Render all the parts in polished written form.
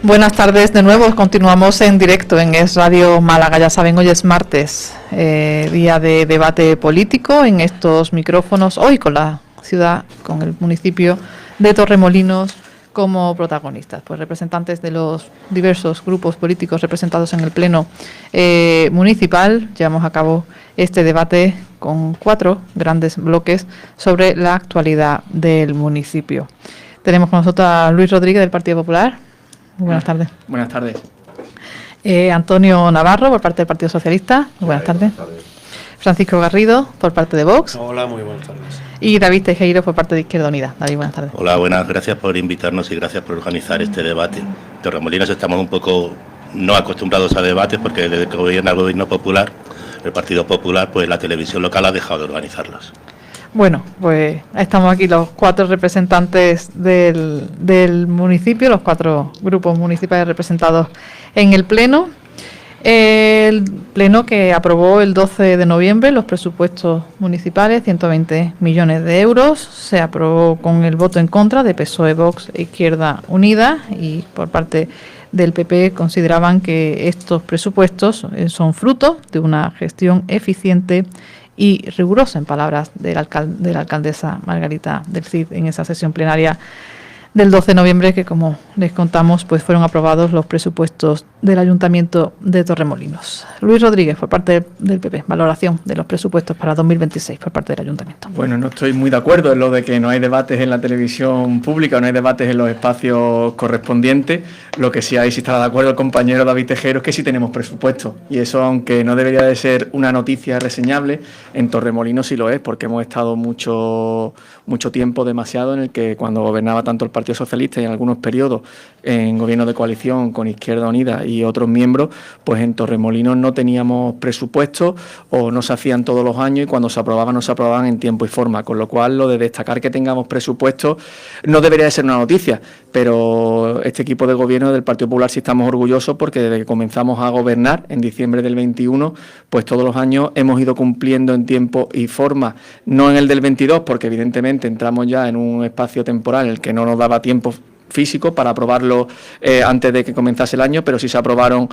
Buenas tardes de nuevo, continuamos en directo en Es Radio Málaga. Ya saben, hoy es martes, día de debate político en estos micrófonos, hoy con la ciudad, con el municipio de Torremolinos como protagonistas, pues representantes de los diversos grupos políticos representados en el Pleno municipal. Llevamos a cabo este debate con 4 grandes bloques sobre la actualidad del municipio. Tenemos con nosotros a Luis Rodríguez del Partido Popular. Muy buenas tardes. Buenas tardes. Antonio Navarro, por parte del Partido Socialista. Muy buenas tardes. Francisco Garrido, por parte de Vox. Hola, muy buenas tardes. Y David Tejero, por parte de Izquierda Unida. David, buenas tardes. Hola, buenas. Gracias por invitarnos y gracias por organizar este debate. En Torremolinos estamos un poco no acostumbrados a debates porque desde que gobierna el Gobierno Popular, el Partido Popular, pues la televisión local ha dejado de organizarlos. Bueno, pues estamos aquí los 4 representantes del municipio, los 4 grupos municipales representados en el Pleno. El Pleno que aprobó el 12 de noviembre los presupuestos municipales, 120 millones de euros. Se aprobó con el voto en contra de PSOE, Vox e Izquierda Unida, y por parte del PP consideraban que estos presupuestos son fruto de una gestión eficiente y rigurosa, en palabras de la alcaldesa Margarita del Cid en esa sesión plenaria del 12 de noviembre, que como les contamos, pues fueron aprobados los presupuestos del Ayuntamiento de Torremolinos. Luis Rodríguez, por parte del PP, valoración de los presupuestos para 2026 por parte del Ayuntamiento. Bueno, no estoy muy de acuerdo en lo de que no hay debates en la televisión pública, no hay debates en los espacios correspondientes. Lo que sí hay, si está de acuerdo el compañero David Tejero, es que sí tenemos presupuesto. Y eso, aunque no debería de ser una noticia reseñable, en Torremolinos sí lo es, porque hemos estado mucho tiempo, demasiado, en el que cuando gobernaba tanto el Partido Socialista y en algunos periodos en gobierno de coalición con Izquierda Unida y otros miembros, pues en Torremolinos no teníamos presupuestos o no se hacían todos los años, y cuando se aprobaban no se aprobaban en tiempo y forma, con lo cual lo de destacar que tengamos presupuestos no debería de ser una noticia, pero este equipo de gobierno del Partido Popular sí estamos orgullosos porque desde que comenzamos a gobernar en diciembre del 21, pues todos los años hemos ido cumpliendo en tiempo y forma, no en el del 22, porque evidentemente entramos ya en un espacio temporal en el que no nos daba tiempo físico para aprobarlo antes de que comenzase el año, pero sí se aprobaron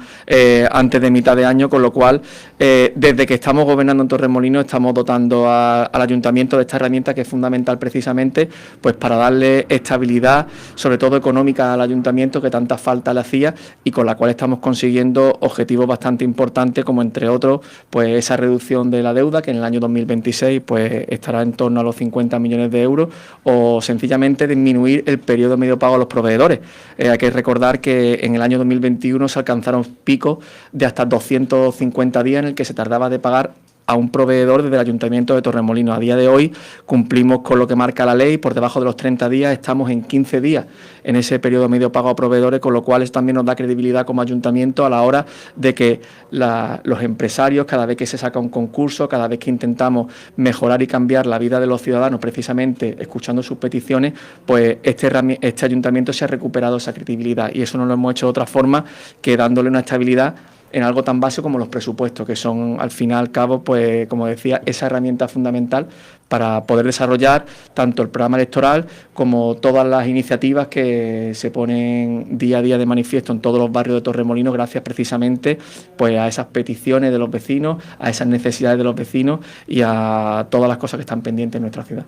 antes de mitad de año, con lo cual desde que estamos gobernando en Torremolinos estamos dotando al Ayuntamiento de esta herramienta que es fundamental precisamente pues para darle estabilidad, sobre todo económica, al Ayuntamiento, que tanta falta le hacía, y con la cual estamos consiguiendo objetivos bastante importantes, como entre otros pues esa reducción de la deuda, que en el año 2026 pues estará en torno a los 50 millones de euros, o sencillamente disminuir el periodo medio pago a los proveedores. Hay que recordar que en el año 2021 se alcanzaron picos de hasta 250 días en el que se tardaba de pagar a un proveedor desde el Ayuntamiento de Torremolinos. A día de hoy cumplimos con lo que marca la ley, por debajo de los 30 días, estamos en 15 días en ese periodo medio pago a proveedores, con lo cual eso también nos da credibilidad como Ayuntamiento a la hora de que los empresarios, cada vez que se saca un concurso, cada vez que intentamos mejorar y cambiar la vida de los ciudadanos, precisamente escuchando sus peticiones, pues este Ayuntamiento se ha recuperado esa credibilidad, y eso no lo hemos hecho de otra forma que dándole una estabilidad en algo tan básico como los presupuestos, que son al fin y al cabo, pues como decía, esa herramienta fundamental para poder desarrollar tanto el programa electoral como todas las iniciativas que se ponen día a día de manifiesto en todos los barrios de Torremolinos, gracias precisamente pues a esas peticiones de los vecinos, a esas necesidades de los vecinos y a todas las cosas que están pendientes en nuestra ciudad.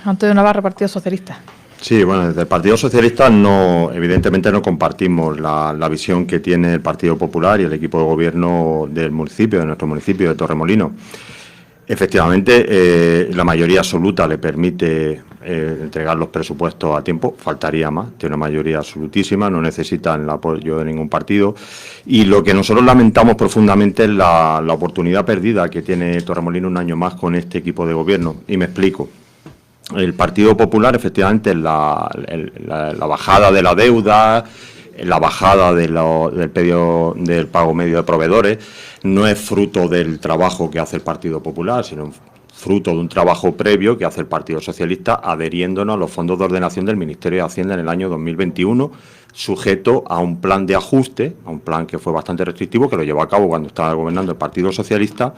Antonio Navarro, Partido Socialista. Sí, bueno, desde el Partido Socialista evidentemente no compartimos la visión que tiene el Partido Popular y el equipo de gobierno del municipio, de nuestro municipio de Torremolinos. Efectivamente, la mayoría absoluta le permite entregar los presupuestos a tiempo, faltaría más, tiene una mayoría absolutísima, no necesitan el apoyo de ningún partido, y lo que nosotros lamentamos profundamente es la oportunidad perdida que tiene Torremolinos un año más con este equipo de gobierno, y me explico. El Partido Popular, efectivamente, la bajada de la deuda, la bajada del pago medio de proveedores, no es fruto del trabajo que hace el Partido Popular, sino fruto de un trabajo previo que hace el Partido Socialista adheriéndonos a los fondos de ordenación del Ministerio de Hacienda en el año 2021, sujeto a un plan de ajuste, a un plan que fue bastante restrictivo, que lo llevó a cabo cuando estaba gobernando el Partido Socialista,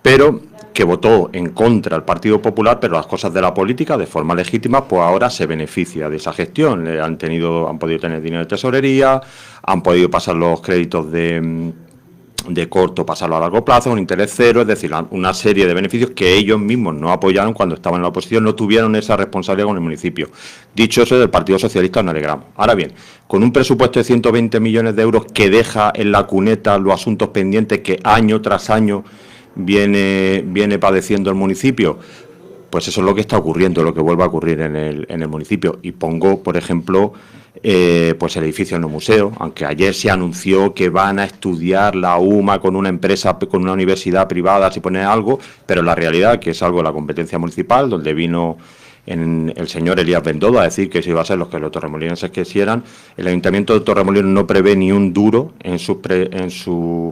pero que votó en contra el Partido Popular, pero las cosas de la política, de forma legítima, pues ahora se beneficia de esa gestión. Han podido tener dinero de tesorería, han podido pasar los créditos de corto, pasarlo a largo plazo, un interés cero, es decir, una serie de beneficios que ellos mismos no apoyaron cuando estaban en la oposición, no tuvieron esa responsabilidad con el municipio. Dicho eso, del Partido Socialista nos alegramos. Ahora bien, con un presupuesto de 120 millones de euros que deja en la cuneta los asuntos pendientes que año tras año viene padeciendo el municipio, pues eso es lo que está ocurriendo, lo que vuelve a ocurrir en el municipio. Y pongo, por ejemplo, pues el edificio en el museo, aunque ayer se anunció que van a estudiar la UMA con una empresa, con una universidad privada, si pone algo, pero la realidad que es algo de la competencia municipal, donde vino el señor Elías Bendodo a decir que si iba a ser los que los torremolinenses quisieran. El Ayuntamiento de Torremolinos no prevé ni un duro en sus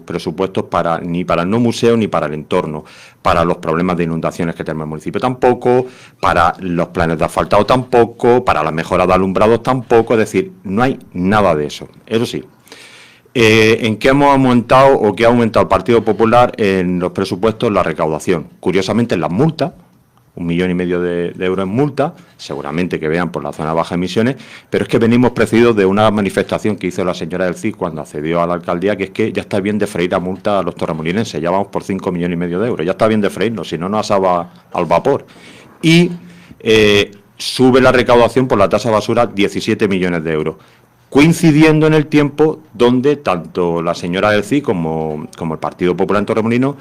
presupuestos ni para el no museo ni para el entorno, para los problemas de inundaciones que tenemos en el municipio tampoco, para los planes de asfaltado tampoco, para las mejoras de alumbrados tampoco, es decir, no hay nada de eso. Eso sí, ¿en qué hemos aumentado o qué ha aumentado el Partido Popular en los presupuestos? La recaudación. Curiosamente, en las multas, 1,5 millones de euros en multa, seguramente que vean por la zona de bajas emisiones, pero es que venimos precedidos de una manifestación que hizo la señora del CID cuando accedió a la alcaldía, que es que ya está bien de freír a multa a los torremolinenses, ya vamos por 5,5 millones de euros, ya está bien de freírnos, si no nos asaba al vapor. Y sube la recaudación por la tasa de basura 17 millones de euros, coincidiendo en el tiempo donde tanto la señora del CID como el Partido Popular en Torremolinos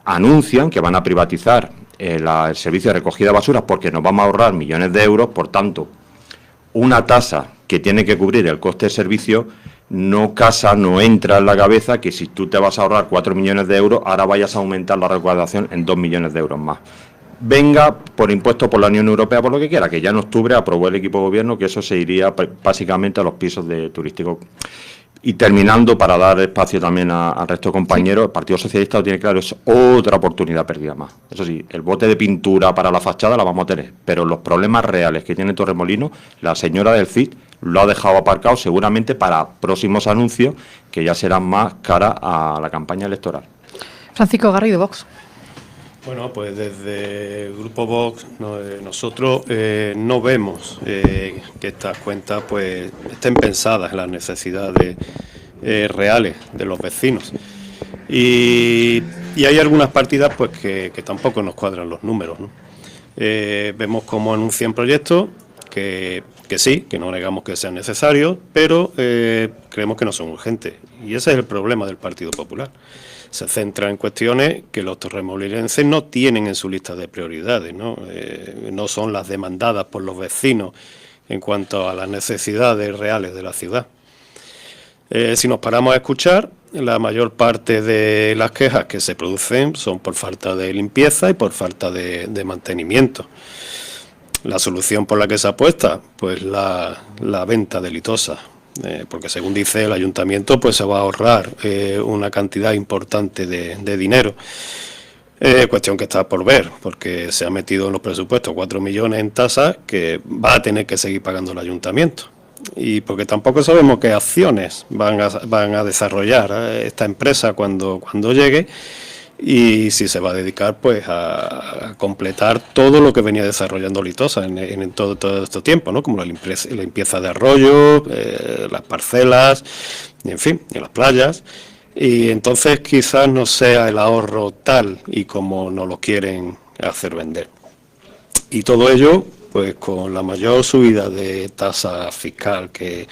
anuncian que van a privatizar el servicio de recogida de basuras porque nos vamos a ahorrar millones de euros. Por tanto, una tasa que tiene que cubrir el coste de servicio no entra en la cabeza que si tú te vas a ahorrar 4 millones de euros, ahora vayas a aumentar la recaudación en 2 millones de euros más. Venga por impuesto por la Unión Europea, por lo que quiera, que ya en octubre aprobó el equipo de gobierno que eso se iría básicamente a los pisos turísticos. Y terminando, para dar espacio también al resto de compañeros, el Partido Socialista lo tiene claro, es otra oportunidad perdida más. Eso sí, el bote de pintura para la fachada la vamos a tener, pero los problemas reales que tiene Torremolinos, la señora del CID lo ha dejado aparcado seguramente para próximos anuncios que ya serán más cara a la campaña electoral. Francisco Garrido, Vox. Bueno, pues desde el Grupo Vox nosotros no vemos que estas cuentas pues estén pensadas en las necesidades reales de los vecinos. Y hay algunas partidas pues que tampoco nos cuadran los números, ¿no? Vemos cómo anuncian proyectos que sí, que no negamos que sean necesarios, pero creemos que no son urgentes. Y ese es el problema del Partido Popular. Se centra en cuestiones que los torremolinenses no tienen en su lista de prioridades, ¿no? No son las demandadas por los vecinos en cuanto a las necesidades reales de la ciudad. Si nos paramos a escuchar, la mayor parte de las quejas que se producen son por falta de limpieza y por falta de mantenimiento. La solución por la que se apuesta, pues la venta de Litosa. Porque según dice el ayuntamiento, pues se va a ahorrar una cantidad importante de dinero. Cuestión que está por ver, porque se ha metido en los presupuestos 4 millones en tasas que va a tener que seguir pagando el ayuntamiento. Y porque tampoco sabemos qué acciones van a desarrollar esta empresa cuando llegue, y si se va a dedicar pues a completar todo lo que venía desarrollando Litosa en todo este tiempo, ¿no? Como la limpieza de arroyos, las parcelas, en fin, y las playas. Y entonces quizás no sea el ahorro tal y como nos lo quieren hacer vender. Y todo ello pues con la mayor subida de tasa fiscal que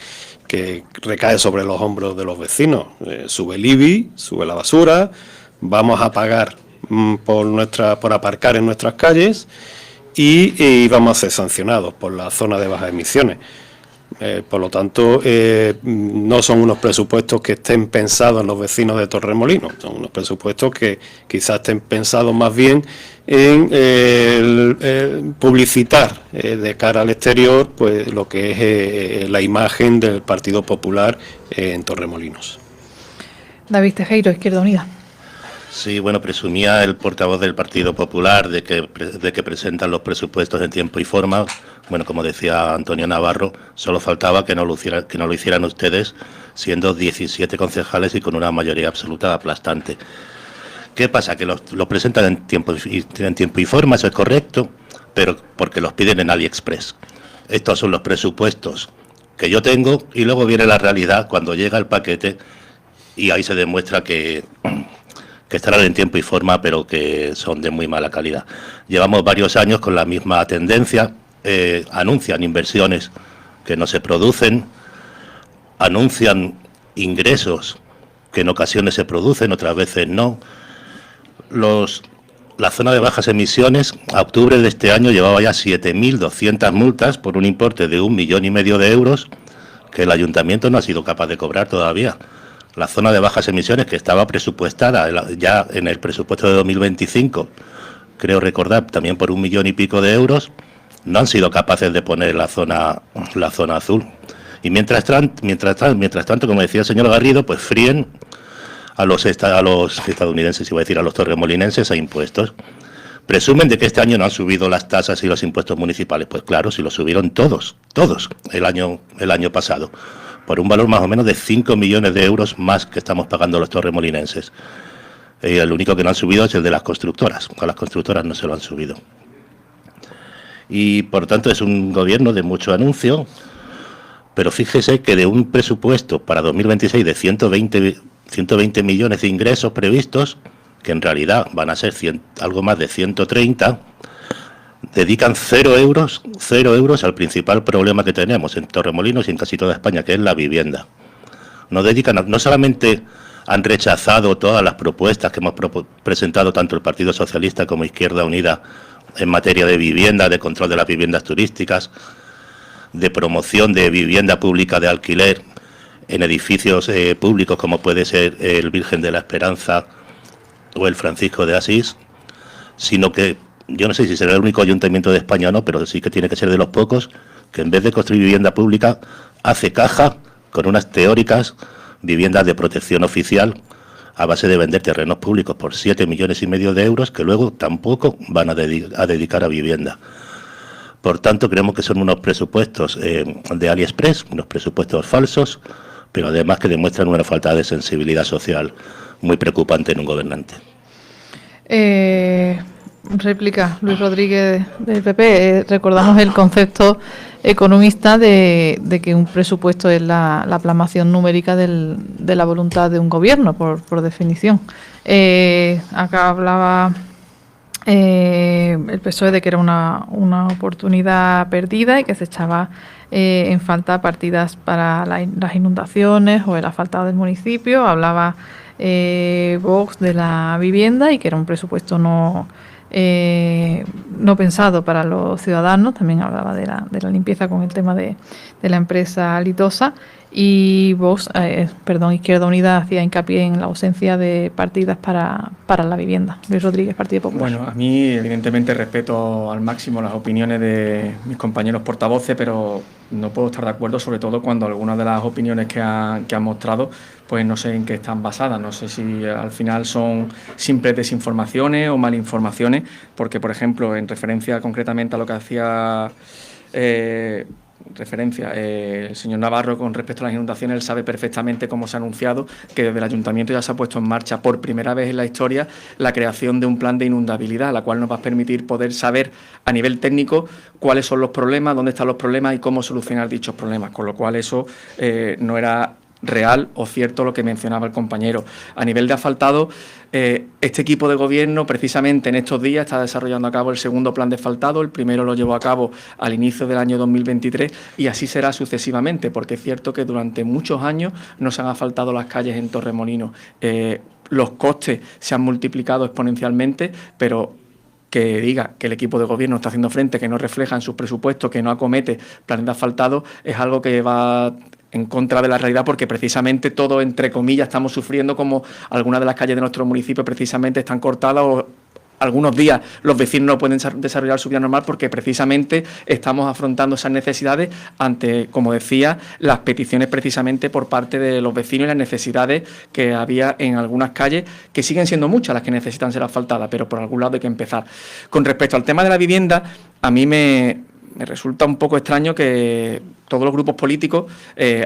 recae sobre los hombros de los vecinos. Sube el IBI, sube la basura. Vamos a pagar por aparcar en nuestras calles y vamos a ser sancionados por la zona de bajas emisiones. Por lo tanto, no son unos presupuestos que estén pensados en los vecinos de Torremolinos, son unos presupuestos que quizás estén pensados más bien en publicitar de cara al exterior pues lo que es la imagen del Partido Popular en Torremolinos. David Tejero, Izquierda Unida. Sí, bueno, presumía el portavoz del Partido Popular de que presentan los presupuestos en tiempo y forma. Bueno, como decía Antonio Navarro, solo faltaba que no lo hicieran ustedes, siendo 17 concejales y con una mayoría absoluta aplastante. ¿Qué pasa? Que los presentan en tiempo y forma, eso es correcto, pero porque los piden en AliExpress. Estos son los presupuestos que yo tengo y luego viene la realidad cuando llega el paquete y ahí se demuestra que estarán en tiempo y forma, pero que son de muy mala calidad. Llevamos varios años con la misma tendencia, anuncian inversiones que no se producen, anuncian ingresos que en ocasiones se producen, otras veces no. La zona de bajas emisiones, a octubre de este año, llevaba ya 7.200 multas por un importe de 1,5 millones de euros que el ayuntamiento no ha sido capaz de cobrar todavía. La zona de bajas emisiones, que estaba presupuestada ya en el presupuesto de 2025, creo recordar, también por 1 millón y pico de euros, no han sido capaces de poner la zona azul. Y mientras tanto, como decía el señor Garrido, pues fríen a los estadounidenses, iba a decir a los torremolinenses, a impuestos. Presumen de que este año no han subido las tasas y los impuestos municipales. Pues claro, si lo subieron todos, el año pasado, por un valor más o menos de 5 millones de euros más que estamos pagando los torremolinenses. El único que no han subido es el de las constructoras. A las constructoras no se lo han subido. Y por tanto es un gobierno de mucho anuncio, pero fíjese que de un presupuesto para 2026 de 120 millones de ingresos previstos, que en realidad van a ser algo más de 130, dedican 0 euros al principal problema que tenemos en Torremolinos y en casi toda España, que es la vivienda. No solamente han rechazado todas las propuestas que hemos presentado tanto el Partido Socialista como Izquierda Unida en materia de vivienda, de control de las viviendas turísticas, de promoción de vivienda pública de alquiler en edificios públicos como puede ser el Virgen de la Esperanza o el Francisco de Asís, sino que yo no sé si será el único ayuntamiento de España o no, pero sí que tiene que ser de los pocos que en vez de construir vivienda pública hace caja con unas teóricas viviendas de protección oficial a base de vender terrenos públicos por 7,5 millones de euros que luego tampoco van a dedicar a vivienda. Por tanto, creemos que son unos presupuestos de AliExpress, unos presupuestos falsos, pero además que demuestran una falta de sensibilidad social muy preocupante en un gobernante. Réplica, Luis Rodríguez del PP. Recordamos el concepto economista de que un presupuesto es la plasmación numérica de la voluntad de un gobierno, por definición. Acá hablaba el PSOE de que era una oportunidad perdida y que se echaba en falta partidas para las inundaciones o el asfaltado del municipio. Hablaba Vox de la vivienda y que era un presupuesto no pensado para los ciudadanos. También hablaba de la limpieza con el tema de la empresa Litosa. Y Vox, Izquierda Unida hacía hincapié en la ausencia de partidas para la vivienda. Luis Rodríguez, Partido Popular. Bueno, a mí evidentemente respeto al máximo las opiniones de mis compañeros portavoces, pero no puedo estar de acuerdo, sobre todo cuando algunas de las opiniones que han mostrado, pues no sé en qué están basadas. No sé si al final son simples desinformaciones o malinformaciones, porque, por ejemplo, en referencia concretamente a lo que hacía el señor Navarro con respecto a las inundaciones, él sabe perfectamente cómo se ha anunciado que desde el ayuntamiento ya se ha puesto en marcha por primera vez en la historia la creación de un plan de inundabilidad, la cual nos va a permitir poder saber a nivel técnico cuáles son los problemas, dónde están los problemas y cómo solucionar dichos problemas, con lo cual eso no era real o cierto lo que mencionaba el compañero. A nivel de asfaltado, este equipo de gobierno precisamente en estos días está desarrollando a cabo el segundo plan de asfaltado. El primero lo llevó a cabo al inicio del año 2023 y así será sucesivamente, porque es cierto que durante muchos años no se han asfaltado las calles en Torremolinos. Los costes se han multiplicado exponencialmente, pero que diga que el equipo de gobierno está haciendo frente, que no refleja en sus presupuestos, que no acomete planes de asfaltado, es algo que va en contra de la realidad, porque precisamente todo, entre comillas, estamos sufriendo como algunas de las calles de nuestro municipio precisamente están cortadas o algunos días los vecinos no pueden desarrollar su vida normal porque precisamente estamos afrontando esas necesidades ante, como decía, las peticiones precisamente por parte de los vecinos y las necesidades que había en algunas calles, que siguen siendo muchas las que necesitan ser asfaltadas, pero por algún lado hay que empezar. Con respecto al tema de la vivienda, a mí me resulta un poco extraño que todos los grupos políticos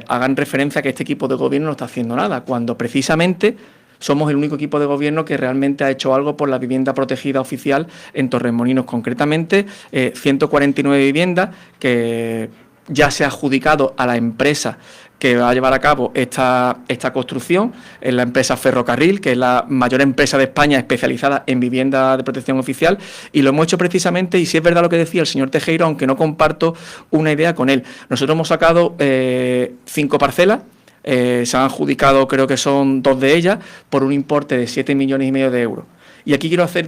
hagan referencia a que este equipo de gobierno no está haciendo nada, cuando precisamente somos el único equipo de gobierno que realmente ha hecho algo por la vivienda protegida oficial en Torremolinos. Concretamente, 149 viviendas que ya se ha adjudicado a la empresa que va a llevar a cabo esta construcción, es la empresa Ferrocarril, que es la mayor empresa de España especializada en vivienda de protección oficial, y lo hemos hecho precisamente, y si es verdad lo que decía el señor Tejero, aunque no comparto una idea con él. Nosotros hemos sacado 5 parcelas, se han adjudicado, creo que son 2 de ellas, por un importe de 7,5 millones de euros. Y aquí quiero hacer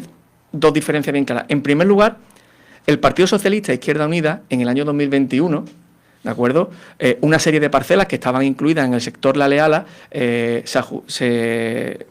2 diferencias bien claras. En primer lugar, el Partido Socialista Izquierda Unida, en el año 2021, ¿de acuerdo? Una serie de parcelas que estaban incluidas en el sector La Leala se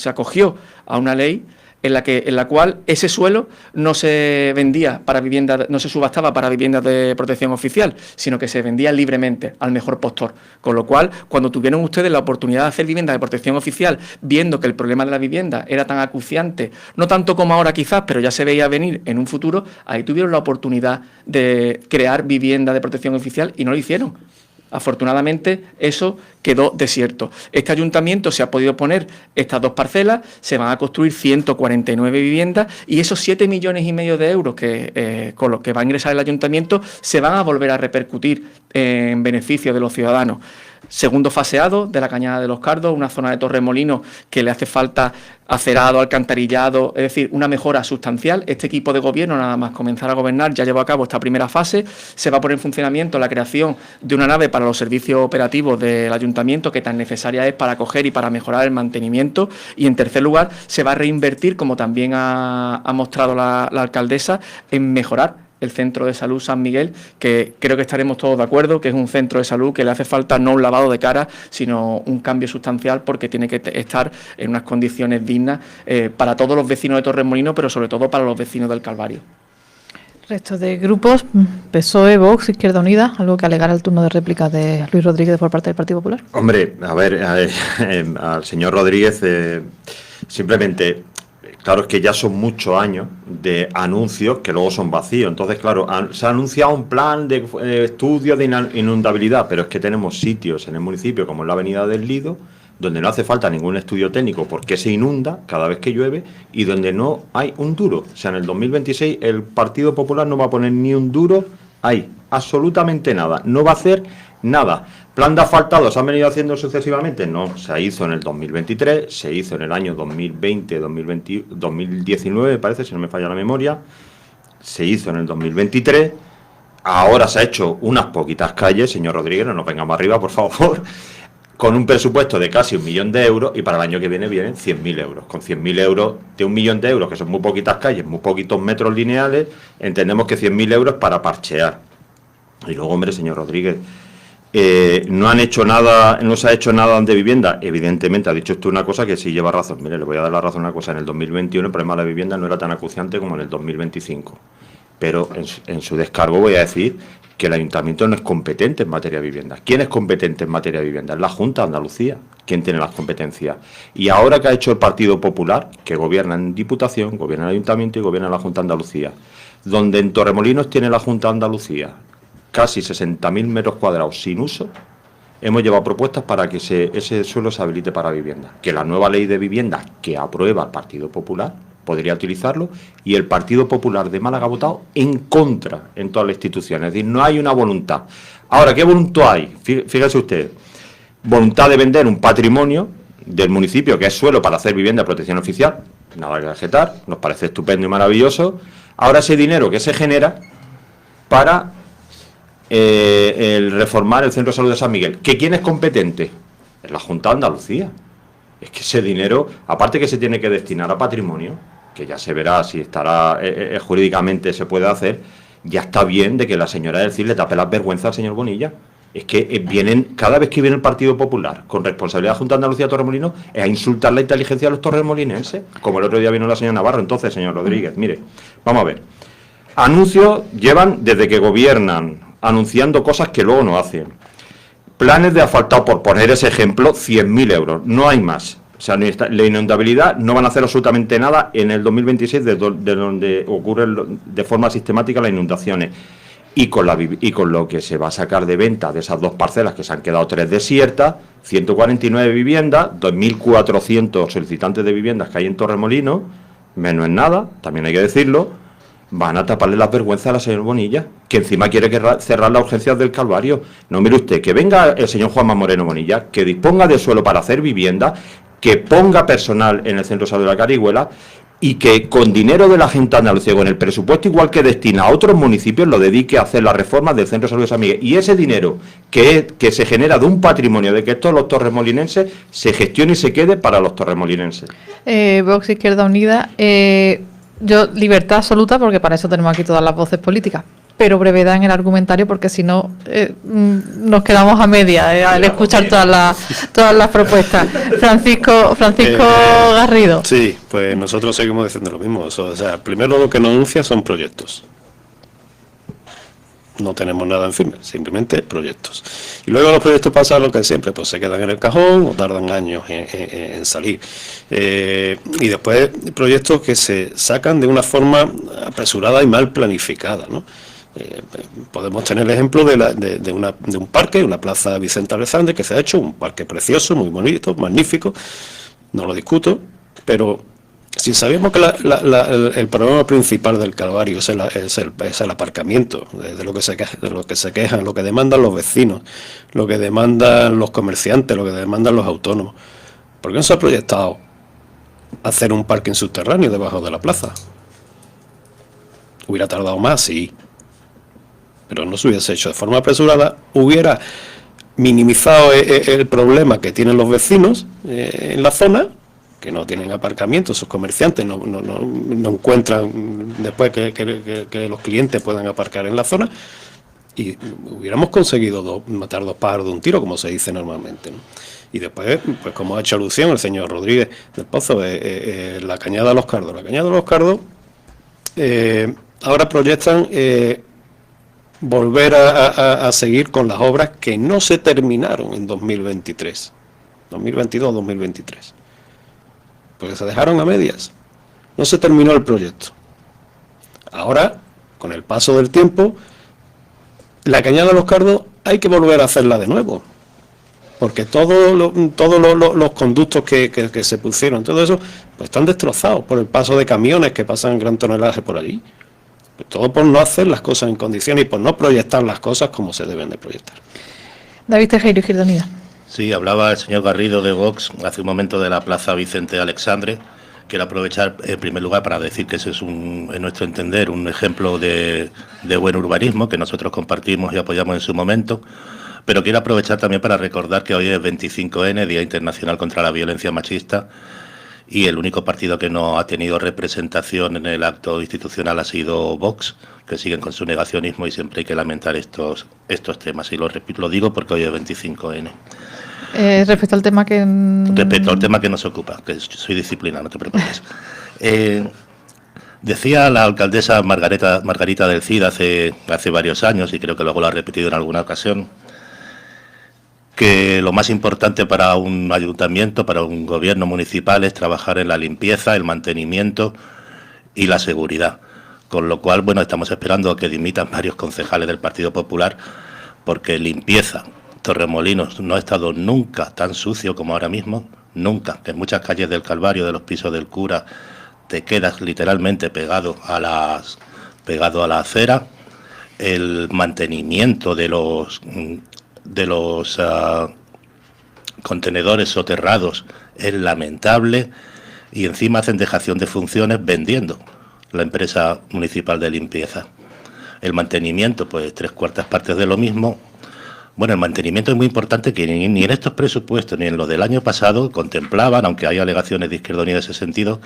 acogió a una ley en la cual ese suelo no se vendía para vivienda, no se subastaba para viviendas de protección oficial, sino que se vendía libremente al mejor postor. Con lo cual, cuando tuvieron ustedes la oportunidad de hacer vivienda de protección oficial, viendo que el problema de la vivienda era tan acuciante, no tanto como ahora quizás, pero ya se veía venir en un futuro, ahí tuvieron la oportunidad de crear vivienda de protección oficial y no lo hicieron. Afortunadamente, eso quedó desierto. Este ayuntamiento se ha podido poner estas 2 parcelas, se van a construir 149 viviendas y esos 7,5 millones de euros con los que va a ingresar el ayuntamiento se van a volver a repercutir en beneficio de los ciudadanos. Segundo faseado de la Cañada de los Cardos, una zona de Torremolinos que le hace falta acerado, alcantarillado, es decir, una mejora sustancial. Este equipo de gobierno, nada más comenzar a gobernar, ya llevó a cabo esta primera fase. Se va a poner en funcionamiento la creación de una nave para los servicios operativos del ayuntamiento, que tan necesaria es para acoger y para mejorar el mantenimiento. Y en tercer lugar, se va a reinvertir, como también ha mostrado la alcaldesa, en mejorar el centro de salud San Miguel, que creo que estaremos todos de acuerdo, que es un centro de salud que le hace falta no un lavado de cara, sino un cambio sustancial, porque tiene que estar en unas condiciones dignas para todos los vecinos de Torremolinos, pero sobre todo para los vecinos del Calvario. Resto de grupos, PSOE, Vox, Izquierda Unida, algo que alegar al turno de réplica de Luis Rodríguez por parte del Partido Popular. Hombre, a ver, al señor Rodríguez, simplemente... Claro, es que ya son muchos años de anuncios que luego son vacíos. Entonces, claro, se ha anunciado un plan de estudio de inundabilidad, pero es que tenemos sitios en el municipio, como en la avenida del Lido, donde no hace falta ningún estudio técnico porque se inunda cada vez que llueve y donde no hay un duro. O sea, en el 2026 el Partido Popular no va a poner ni un duro ahí, absolutamente nada. No va a hacer nada. ¿Plan de asfaltados han venido haciendo sucesivamente? No, se hizo en el 2023, se hizo en el año 2020, 2019, parece, si no me falla la memoria, se hizo en el 2023, ahora se ha hecho unas poquitas calles, señor Rodríguez, no nos venga más arriba, por favor, con un presupuesto de casi 1 millón de euros y para el año que viene vienen 100.000 euros. Con 100.000 euros de 1 millón de euros, que son muy poquitas calles, muy poquitos metros lineales, entendemos que 100.000 euros para parchear. Y luego, hombre, señor Rodríguez, no han hecho nada, no se ha hecho nada de vivienda. Evidentemente ha dicho usted una cosa que sí lleva razón. Mire, le voy a dar la razón a una cosa. En el 2021 el problema de la vivienda no era tan acuciante como en el 2025. Pero en su descargo voy a decir que el ayuntamiento no es competente en materia de vivienda. ¿Quién es competente en materia de vivienda? Es la Junta de Andalucía. ¿Quién tiene las competencias? Y ahora que ha hecho el Partido Popular, que gobierna en Diputación, gobierna en el ayuntamiento y gobierna en la Junta de Andalucía, donde en Torremolinos tiene la Junta de Andalucía casi 60.000 metros cuadrados sin uso, hemos llevado propuestas para que ese suelo se habilite para vivienda. Que la nueva ley de vivienda que aprueba el Partido Popular podría utilizarlo y el Partido Popular de Málaga ha votado en contra en todas las instituciones. Es decir, no hay una voluntad. Ahora, ¿qué voluntad hay? Fíjese usted, voluntad de vender un patrimonio del municipio que es suelo para hacer vivienda de protección oficial, nada que objetar, nos parece estupendo y maravilloso. Ahora ese dinero que se genera para el reformar el Centro de Salud de San Miguel. ¿Que quién es competente? Es la Junta de Andalucía. Es que ese dinero, aparte que se tiene que destinar a patrimonio, que ya se verá si estará jurídicamente se puede hacer, ya está bien de que la señora del CIR le tape las vergüenzas al señor Bonilla. Es que vienen, cada vez que viene el Partido Popular con responsabilidad de la Junta de Andalucía a Torremolinos, es a insultar la inteligencia de los torremolinenses, como el otro día vino la señora Navarro. Entonces, señor Rodríguez, mire, vamos a ver. Anuncios llevan desde que gobiernan anunciando cosas que luego no hacen. Planes de asfaltado, por poner ese ejemplo, 100.000 euros, no hay más. O sea, la inundabilidad no van a hacer absolutamente nada en el 2026 de donde ocurren de forma sistemática las inundaciones. Y con lo que se va a sacar de venta de esas 2 parcelas que se han quedado 3 desiertas, 149 viviendas, 2.400 solicitantes de viviendas que hay en Torremolinos, menos en nada, también hay que decirlo, van a taparle las vergüenzas a la señora Bonilla, que encima quiere cerrar las urgencias del Calvario. No, mire usted, que venga el señor Juanma Moreno Bonilla, que disponga de suelo para hacer vivienda, que ponga personal en el Centro de Salud de la Carihuela y que con dinero de la Junta de Andalucía, con el presupuesto igual que destina a otros municipios, lo dedique a hacer las reformas del Centro de Salud de San Miguel. Y ese dinero que se genera de un patrimonio de que todos los torremolinenses se gestione y se quede para los torremolinenses. Vox Izquierda Unida, yo libertad absoluta, porque para eso tenemos aquí todas las voces políticas, pero brevedad en el argumentario, porque si no nos quedamos a media al escuchar todas las propuestas. Francisco Garrido. Sí, pues nosotros seguimos diciendo lo mismo. O sea, primero lo que nos anuncia son proyectos. No tenemos nada en firme, simplemente proyectos. Y luego los proyectos pasan lo que siempre, pues se quedan en el cajón o tardan años en salir. Y después proyectos que se sacan de una forma apresurada y mal planificada, ¿no? Podemos tener el ejemplo de un parque, una plaza Vicente Alexandre, que se ha hecho un parque precioso, muy bonito, magnífico, no lo discuto, pero si sabemos que el problema principal del Calvario es el aparcamiento, de lo que se quejan, lo que demandan los vecinos, lo que demandan los comerciantes, lo que demandan los autónomos, ¿por qué no se ha proyectado hacer un parking subterráneo debajo de la plaza? Hubiera tardado más, sí, pero no se hubiese hecho de forma apresurada, hubiera minimizado el problema que tienen los vecinos en la zona, que no tienen aparcamiento, sus comerciantes no encuentran después que los clientes puedan aparcar en la zona, y hubiéramos conseguido matar dos pájaros de un tiro, como se dice normalmente, ¿no? Y después, pues como ha hecho alusión el señor Rodríguez del Pozo, la Cañada de los Cardos. La Cañada de los Cardos ahora proyectan volver a seguir con las obras que no se terminaron en 2023, 2022-2023, porque se dejaron a medias, no se terminó el proyecto. Ahora, con el paso del tiempo, la Cañada de los Cardos hay que volver a hacerla de nuevo, porque todos los conductos que se pusieron, todo eso, pues están destrozados por el paso de camiones que pasan gran tonelaje por allí. Todo por no hacer las cosas en condiciones y por no proyectar las cosas como se deben de proyectar. David Tejero, Izquierda Unida. Sí, hablaba el señor Garrido de Vox hace un momento de la plaza Vicente Alexandre. Quiero aprovechar en primer lugar para decir que ese es, en nuestro entender, un ejemplo de buen urbanismo que nosotros compartimos y apoyamos en su momento. Pero quiero aprovechar también para recordar que hoy es 25N, Día Internacional contra la Violencia Machista, y el único partido que no ha tenido representación en el acto institucional ha sido Vox, que siguen con su negacionismo y siempre hay que lamentar estos temas. Y lo digo porque hoy es 25N. Respecto al tema que... Respecto al tema que nos ocupa, que soy disciplina, no te preocupes. Decía la alcaldesa Margarita del Cid hace varios años, y creo que luego lo ha repetido en alguna ocasión, que lo más importante para un ayuntamiento, para un gobierno municipal, es trabajar en la limpieza, el mantenimiento y la seguridad. Con lo cual, bueno, estamos esperando a que dimitan varios concejales del Partido Popular, porque limpieza, Torremolinos no ha estado nunca tan sucio como ahora mismo, nunca. En muchas calles del Calvario, de los pisos del cura, te quedas literalmente pegado a la acera. El mantenimiento de los contenedores soterrados es lamentable, y encima hacen dejación de funciones vendiendo la empresa municipal de limpieza. El mantenimiento, pues 3/4 partes de lo mismo. Bueno, el mantenimiento es muy importante, que ni en estos presupuestos ni en los del año pasado contemplaban, aunque hay alegaciones de Izquierda Unida en ese sentido,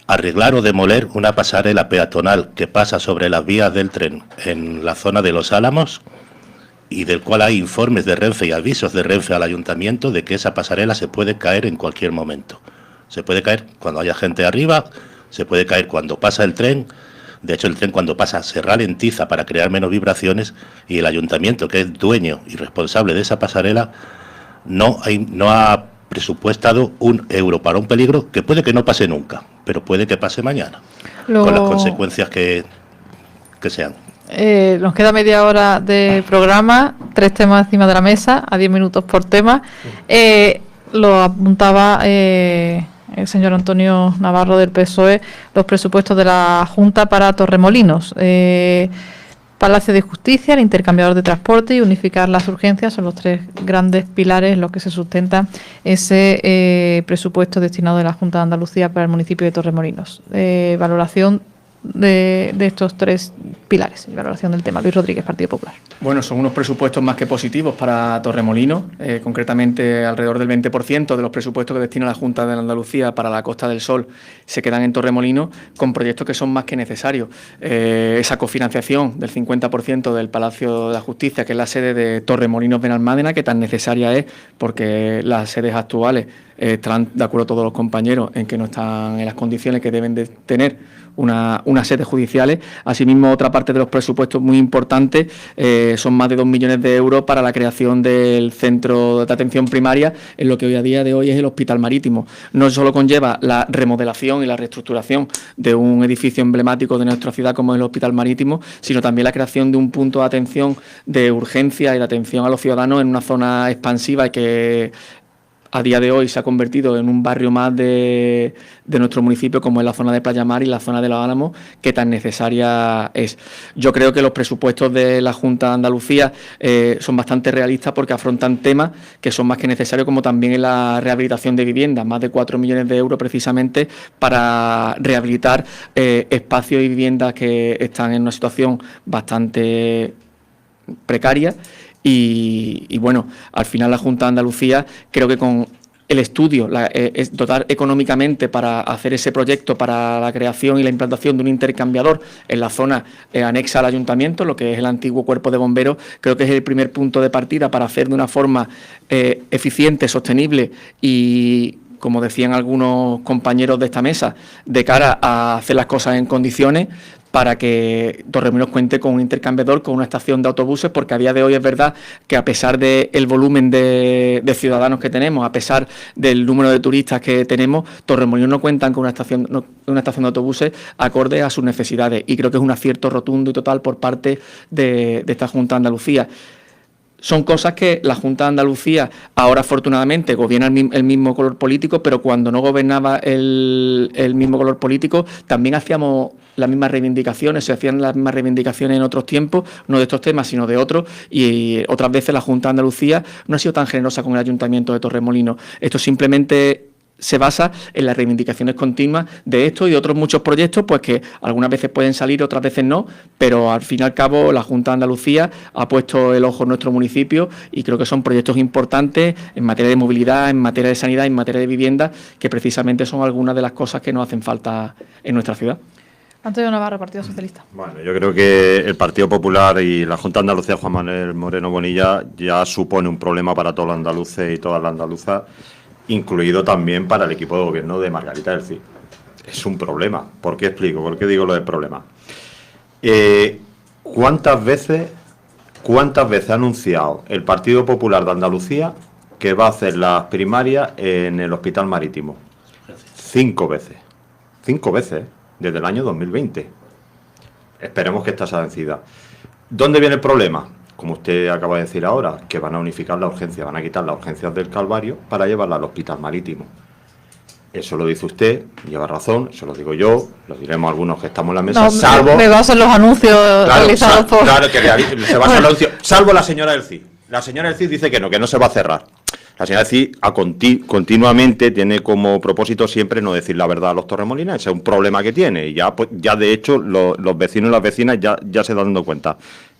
arreglar o demoler una pasarela peatonal que pasa sobre las vías del tren en la zona de Los Álamos, y del cual hay informes de Renfe y avisos de Renfe al ayuntamiento de que esa pasarela se puede caer en cualquier momento. Se puede caer cuando haya gente arriba, se puede caer cuando pasa el tren. De hecho, el tren cuando pasa se ralentiza para crear menos vibraciones, y el ayuntamiento, que es dueño y responsable de esa pasarela, no ha presupuestado €1 para un peligro que puede que no pase nunca, pero puede que pase mañana, con las consecuencias que sean. Nos queda media hora de programa, 3 temas encima de la mesa, a 10 minutos por tema. Lo apuntaba el señor Antonio Navarro del PSOE, los presupuestos de la Junta para Torremolinos. Palacio de Justicia, el intercambiador de transporte y unificar las urgencias son los 3 grandes pilares en los que se sustenta ese presupuesto destinado de la Junta de Andalucía para el municipio de Torremolinos. Valoración de estos 3 pilares y valoración del tema. Luis Rodríguez, Partido Popular. Bueno, son unos presupuestos más que positivos para Torremolinos, concretamente alrededor del 20% de los presupuestos que destina la Junta de Andalucía para la Costa del Sol se quedan en Torremolinos, con proyectos que son más que necesarios. Esa cofinanciación del 50% del Palacio de la Justicia, que es la sede de Torremolinos Benalmádena, que tan necesaria es porque las sedes actuales están de acuerdo todos los compañeros en que no están en las condiciones que deben de tener unas sedes judiciales. Asimismo, otra parte de los presupuestos muy importantes son más de 2 millones de euros para la creación del centro de atención primaria en lo que hoy a día de hoy es el Hospital Marítimo. No solo conlleva la remodelación y la reestructuración de un edificio emblemático de nuestra ciudad como es el Hospital Marítimo, sino también la creación de un punto de atención de urgencia y de atención a los ciudadanos en una zona expansiva y que a día de hoy se ha convertido en un barrio más de nuestro municipio, como es la zona de Playa Mar y la zona de Los Álamos, que tan necesaria es. Yo creo que los presupuestos de la Junta de Andalucía son bastante realistas porque afrontan temas que son más que necesarios, como también en la rehabilitación de viviendas, más de 4 millones de euros precisamente para rehabilitar espacios y viviendas que están en una situación bastante precaria. Y bueno, al final la Junta de Andalucía creo que con el estudio, dotar económicamente para hacer ese proyecto para la creación y la implantación de un intercambiador en la zona anexa al ayuntamiento, lo que es el antiguo cuerpo de bomberos, creo que es el primer punto de partida para hacer de una forma eficiente, sostenible y, como decían algunos compañeros de esta mesa, de cara a hacer las cosas en condiciones, para que Torremolinos cuente con un intercambiador, con una estación de autobuses, porque a día de hoy es verdad que a pesar del volumen de ciudadanos que tenemos, a pesar del número de turistas que tenemos, Torremolinos no cuentan con una estación de autobuses acorde a sus necesidades, y creo que es un acierto rotundo y total por parte de esta Junta de Andalucía. Son cosas que la Junta de Andalucía ahora afortunadamente gobierna el mismo color político, pero cuando no gobernaba el mismo color político también hacíamos las mismas reivindicaciones, se hacían las mismas reivindicaciones en otros tiempos, no de estos temas sino de otros, y otras veces la Junta de Andalucía no ha sido tan generosa con el Ayuntamiento de Torremolinos. Esto simplemente se basa en las reivindicaciones continuas de esto y de otros muchos proyectos, pues que algunas veces pueden salir, otras veces no, pero al fin y al cabo la Junta de Andalucía ha puesto el ojo en nuestro municipio y creo que son proyectos importantes en materia de movilidad, en materia de sanidad, en materia de vivienda, que precisamente son algunas de las cosas que nos hacen falta en nuestra ciudad. Antonio Navarro, Partido Socialista. Bueno, yo creo que el Partido Popular y la Junta de Andalucía, Juan Manuel Moreno Bonilla, ya supone un problema para todos los andaluces y todas las andaluzas, incluido también para el equipo de gobierno de Margarita del Cid. Es un problema. ¿Por qué explico? ¿Por qué digo lo del problema? ¿Cuántas veces ha anunciado el Partido Popular de Andalucía que va a hacer las primarias en el Hospital Marítimo? 5 veces. 5 veces, desde el año 2020. Esperemos que esta sea vencida. ¿Dónde viene el problema? Como usted acaba de decir ahora, que van a unificar la urgencia, van a quitar las urgencias del Calvario para llevarla al Hospital Marítimo. Eso lo dice usted, lleva razón, eso lo digo yo, lo diremos algunos que estamos en la mesa, no, salvo... Me baso en los anuncios realizados por... Claro, que se basa en los anuncios, salvo la señora del CID. La señora del CID dice que no se va a cerrar. La señora del CID continuamente tiene como propósito siempre no decir la verdad a los torremolinos, ese es un problema que tiene, y ya de hecho los vecinos y las vecinas ya se están dando cuenta.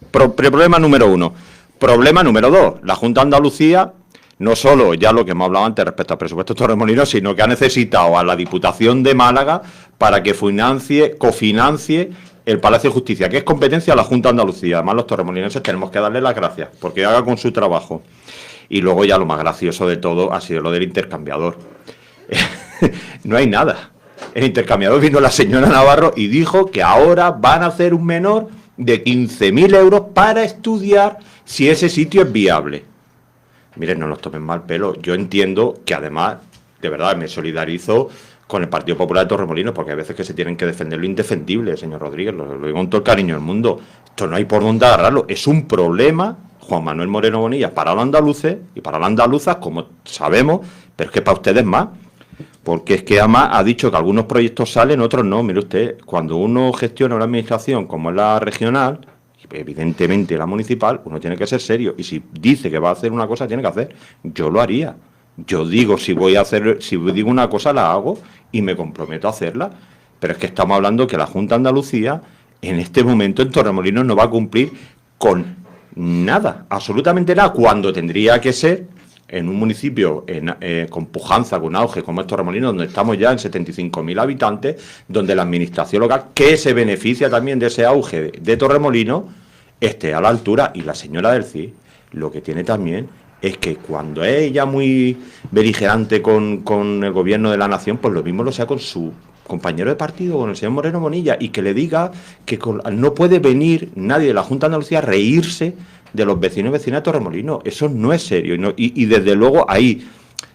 Problema número 1. Problema número 2. La Junta de Andalucía, no solo ya lo que hemos hablado antes respecto al presupuesto de Torremolinos, sino que ha necesitado a la Diputación de Málaga para que cofinancie el Palacio de Justicia, que es competencia de la Junta de Andalucía. Además, los torremolineses tenemos que darle las gracias porque haga con su trabajo. Y luego ya lo más gracioso de todo ha sido lo del intercambiador. No hay nada. El intercambiador vino la señora Navarro y dijo que ahora van a hacer un menor de 15.000 euros para estudiar si ese sitio es viable. Miren, no nos tomen mal pelo. Yo entiendo que además, de verdad, me solidarizo con el Partido Popular de Torremolinos, porque hay veces que se tienen que defender lo indefendible, señor Rodríguez, lo digo con todo el cariño del mundo. Esto no hay por dónde agarrarlo. Es un problema, Juan Manuel Moreno Bonilla, para los andaluces y para las andaluzas, como sabemos, pero es que para ustedes más. Porque es que además ha dicho que algunos proyectos salen, otros no. Mire usted, cuando uno gestiona una administración como es la regional, evidentemente la municipal, uno tiene que ser serio. Y si dice que va a hacer una cosa, tiene que hacer. Yo lo haría. Yo digo, si digo una cosa, la hago y me comprometo a hacerla. Pero es que estamos hablando que la Junta de Andalucía, en este momento, en Torremolinos, no va a cumplir con nada, absolutamente nada, cuando tendría que ser en un municipio con pujanza, con auge, como es Torremolinos, donde estamos ya en 75.000 habitantes, donde la administración local, que se beneficia también de ese auge de Torremolinos, esté a la altura. Y la señora del CIS lo que tiene también es que cuando es ella muy beligerante con el gobierno de la nación, pues lo mismo lo sea con su compañero de partido, con el señor Moreno Bonilla, y que le diga que no puede venir nadie de la Junta de Andalucía a reírse de los vecinos y vecinas de Torremolinos. Eso no es serio. Y desde luego ahí,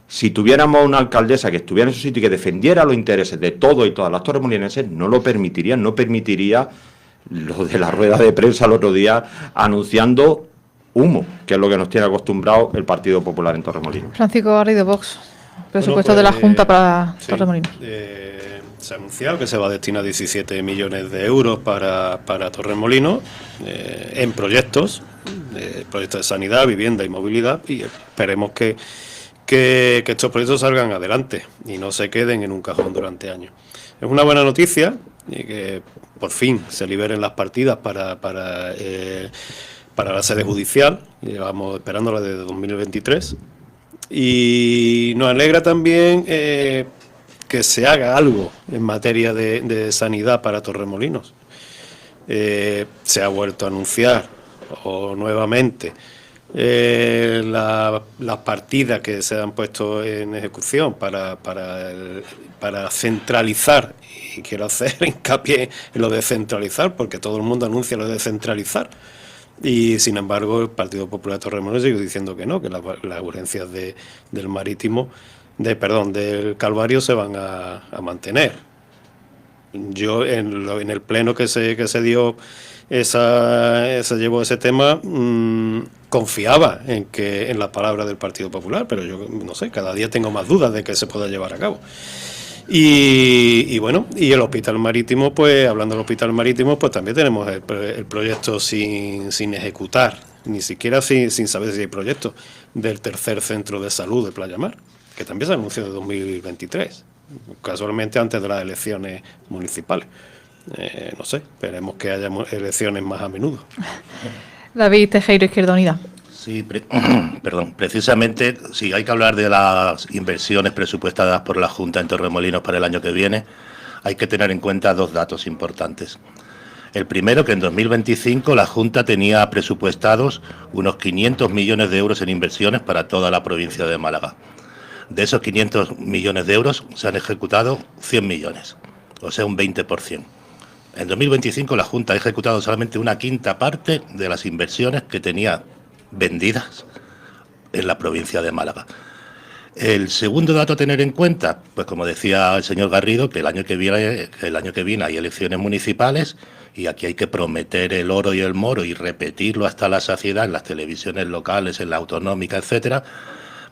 si tuviéramos una alcaldesa que estuviera en su sitio y que defendiera los intereses de todos y todas las torremolinenses, no lo permitiría, no permitiría lo de la rueda de prensa el otro día anunciando humo, que es lo que nos tiene acostumbrado el Partido Popular en Torremolinos. Francisco Garrido, Vox, presupuesto de la Junta para Torremolinos. Se ha anunciado que se va a destinar 17 millones de euros para Torremolinos en proyectos de sanidad, vivienda y movilidad, y esperemos que estos proyectos salgan adelante y no se queden en un cajón durante años. Es una buena noticia y que por fin se liberen las partidas para la sede judicial. Llevamos esperándola desde 2023 y nos alegra también que se haga algo en materia de sanidad para Torremolinos. Se ha vuelto a anunciar nuevamente las partidas que se han puesto en ejecución para centralizar, y quiero hacer hincapié en lo de centralizar, porque todo el mundo anuncia lo de centralizar, y sin embargo el Partido Popular de Torremolinos sigue diciendo que no, que las urgencias del marítimo, del Calvario se van a mantener. Yo en el pleno que se dio, se llevó ese tema, confiaba en la palabra del Partido Popular, pero yo no sé, cada día tengo más dudas de que se pueda llevar a cabo. Y bueno, y el Hospital Marítimo, pues hablando del Hospital Marítimo, pues también tenemos el proyecto sin ejecutar, ni siquiera sin saber si hay proyecto, del tercer centro de salud de Playa Mar, que también se anunció en 2023, casualmente antes de las elecciones municipales. No sé, esperemos que haya elecciones más a menudo. David Tejero, Izquierda Unida. Sí, precisamente, si hay que hablar de las inversiones presupuestadas por la Junta en Torremolinos para el año que viene, hay que tener en cuenta dos datos importantes. El primero, que en 2025 la Junta tenía presupuestados unos 500 millones de euros en inversiones para toda la provincia de Málaga. De esos 500 millones de euros se han ejecutado 100 millones, o sea, un 20%. En 2025 la Junta ha ejecutado solamente una quinta parte de las inversiones que tenía vendidas en la provincia de Málaga. El segundo dato a tener en cuenta, pues como decía el señor Garrido, que el año que viene hay elecciones municipales y aquí hay que prometer el oro y el moro y repetirlo hasta la saciedad en las televisiones locales, en la autonómica, etcétera,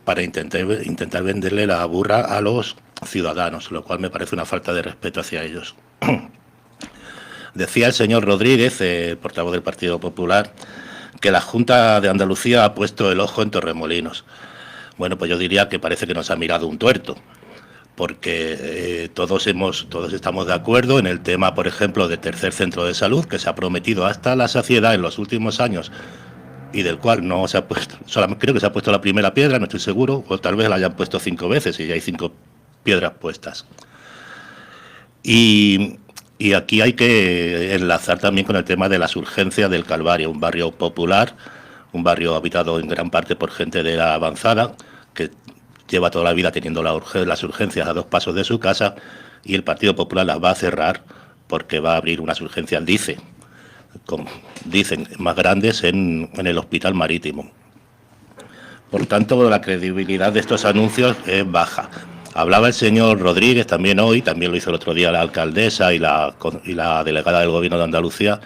para intentar venderle la burra a los ciudadanos, lo cual me parece una falta de respeto hacia ellos. Decía el señor Rodríguez, portavoz del Partido Popular, que la Junta de Andalucía ha puesto el ojo en Torremolinos. Bueno, pues yo diría que parece que nos ha mirado un tuerto, porque todos estamos de acuerdo en el tema, por ejemplo, del tercer centro de salud, que se ha prometido hasta la saciedad en los últimos años y del cual no se ha puesto, solamente creo que se ha puesto la primera piedra, no estoy seguro, o tal vez la hayan puesto 5 veces y ya hay 5 piedras puestas. Y aquí hay que enlazar también con el tema de las urgencias del Calvario, un barrio popular, un barrio habitado en gran parte por gente de la avanzada, que lleva toda la vida teniendo las urgencias a 2 pasos de su casa, y el Partido Popular las va a cerrar porque va a abrir unas urgencias, dicen, más grandes en el Hospital Marítimo. Por tanto, la credibilidad de estos anuncios es baja. Hablaba el señor Rodríguez también hoy, también lo hizo el otro día la alcaldesa y la delegada del Gobierno de Andalucía,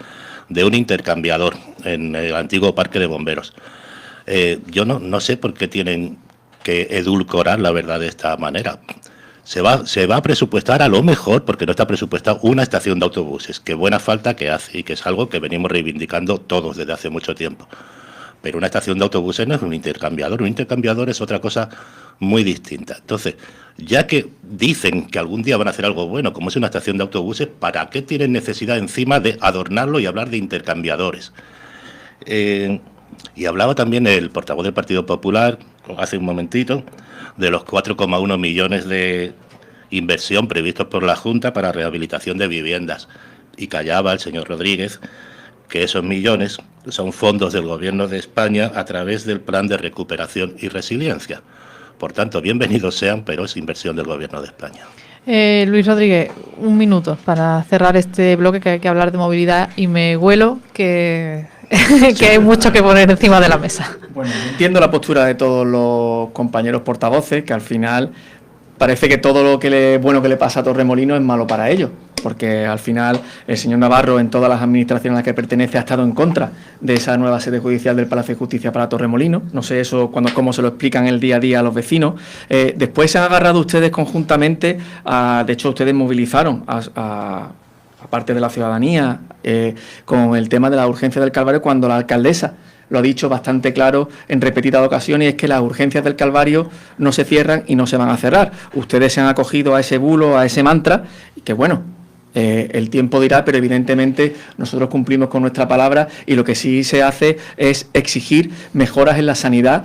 de un intercambiador en el antiguo parque de bomberos. Yo no sé por qué tienen que edulcorar la verdad de esta manera. Se va a presupuestar a lo mejor, porque no está presupuestado, una estación de autobuses, que buena falta que hace y que es algo que venimos reivindicando todos desde hace mucho tiempo. Pero una estación de autobuses no es un intercambiador es otra cosa muy distinta. Entonces, ya que dicen que algún día van a hacer algo bueno, como es una estación de autobuses, ¿para qué tienen necesidad encima de adornarlo y hablar de intercambiadores? Y hablaba también el portavoz del Partido Popular, hace un momentito, de los 4,1 millones de inversión previstos por la Junta para rehabilitación de viviendas. Y callaba el señor Rodríguez que esos millones son fondos del Gobierno de España a través del Plan de Recuperación y Resiliencia. Por tanto, bienvenidos sean, pero es inversión del Gobierno de España. Luis Rodríguez, un minuto para cerrar este bloque, que hay que hablar de movilidad y me huelo que hay mucho que poner encima de la mesa. Bueno, entiendo la postura de todos los compañeros portavoces, que al final parece que todo lo bueno que le pasa a Torremolinos es malo para ellos, porque al final el señor Navarro en todas las administraciones a las que pertenece ha estado en contra de esa nueva sede judicial del Palacio de Justicia para Torremolinos. No sé eso cómo se lo explican el día a día a los vecinos. Después se han agarrado ustedes conjuntamente, de hecho ustedes movilizaron a parte de la ciudadanía, con el tema de la urgencia del Calvario, cuando la alcaldesa lo ha dicho bastante claro en repetidas ocasiones, y es que las urgencias del Calvario no se cierran y no se van a cerrar. Ustedes se han acogido a ese bulo, a ese mantra, y que bueno, el tiempo dirá, pero evidentemente nosotros cumplimos con nuestra palabra, y lo que sí se hace es exigir mejoras en la sanidad,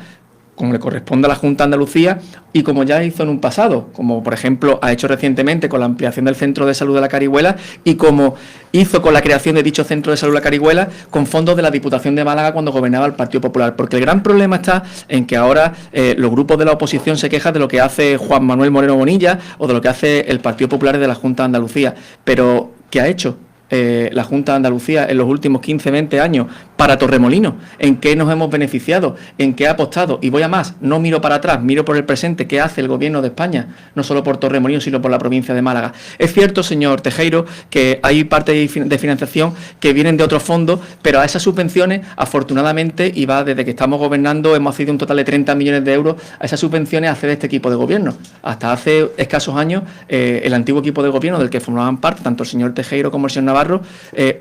como le corresponde a la Junta de Andalucía y como ya hizo en un pasado, como por ejemplo ha hecho recientemente con la ampliación del Centro de Salud de la Carihuela, y como hizo con la creación de dicho Centro de Salud de la Carihuela con fondos de la Diputación de Málaga cuando gobernaba el Partido Popular. Porque el gran problema está en que ahora los grupos de la oposición se quejan de lo que hace Juan Manuel Moreno Bonilla o de lo que hace el Partido Popular de la Junta de Andalucía. Pero, ¿qué ha hecho la Junta de Andalucía en los últimos 15-20 años para Torremolinos? ¿En qué nos hemos beneficiado? ¿En qué ha apostado? Y voy a más, no miro para atrás, miro por el presente. ¿Qué hace el Gobierno de España? No solo por Torremolinos, sino por la provincia de Málaga. Es cierto, señor Tejero, que hay parte de financiación que vienen de otros fondos, pero a esas subvenciones, afortunadamente, y va desde que estamos gobernando, hemos accedido un total de 30 millones de euros a esas subvenciones accede este equipo de gobierno. Hasta hace escasos años, el antiguo equipo de gobierno del que formaban parte tanto el señor Tejero como el señor Navarro,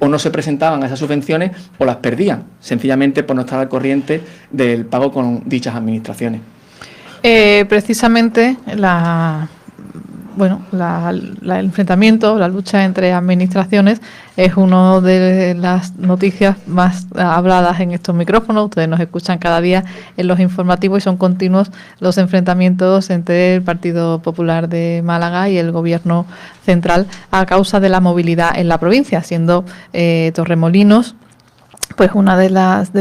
o no se presentaban a esas subvenciones o las perdían, sencillamente por no estar al corriente del pago con dichas administraciones. Precisamente el enfrentamiento, la lucha entre administraciones es una de las noticias más habladas en estos micrófonos. Ustedes nos escuchan cada día en los informativos y son continuos los enfrentamientos entre el Partido Popular de Málaga y el Gobierno central a causa de la movilidad en la provincia, siendo Torremolinos pues una de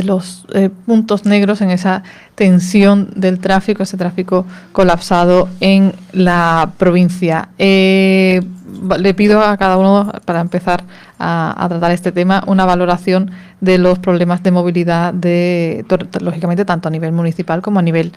los puntos negros en esa tensión del tráfico, ese tráfico colapsado en la provincia. Le pido a cada uno, para empezar a tratar este tema, una valoración de los problemas de movilidad, lógicamente, tanto a nivel municipal como a nivel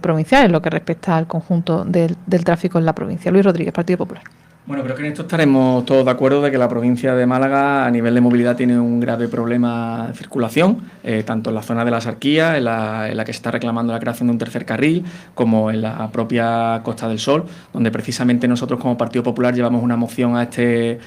provincial, en lo que respecta al conjunto del tráfico en la provincia. Luis Rodríguez, Partido Popular. Bueno, creo que en esto estaremos todos de acuerdo de que la provincia de Málaga a nivel de movilidad tiene un grave problema de circulación, tanto en la zona de la Sarquía, en la que se está reclamando la creación de un tercer carril, como en la propia Costa del Sol, donde precisamente nosotros como Partido Popular llevamos una moción a este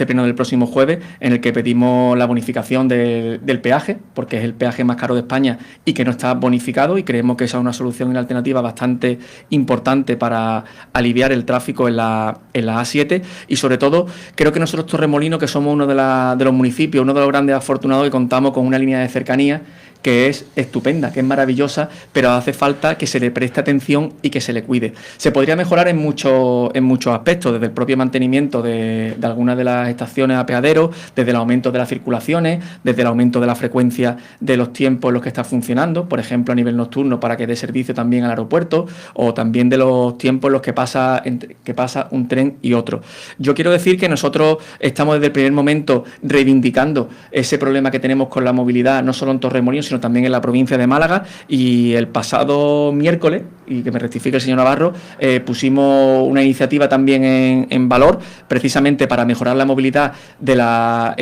pleno del próximo jueves, en el que pedimos la bonificación del peaje, porque es el peaje más caro de España y que no está bonificado, y creemos que esa es una solución y una alternativa bastante importante para aliviar el tráfico en la A7. Y sobre todo, creo que nosotros Torremolinos, que somos uno de los municipios, uno de los grandes afortunados que contamos con una línea de cercanía que es estupenda, que es maravillosa, pero hace falta que se le preste atención y que se le cuide. Se podría mejorar en muchos aspectos, desde el propio mantenimiento de algunas de las estaciones apeaderos, desde el aumento de las circulaciones, desde el aumento de la frecuencia de los tiempos en los que está funcionando, por ejemplo a nivel nocturno para que dé servicio también al aeropuerto, o también de los tiempos en los que pasa un tren y otro. nosotros. Yo quiero decir que nosotros estamos desde el primer momento reivindicando ese problema que tenemos con la movilidad, no solo en Torremolinos, sino también en la provincia de Málaga, y el pasado miércoles, y que me rectifique el señor Navarro, pusimos una iniciativa también en valor, precisamente para mejorar la movilidad en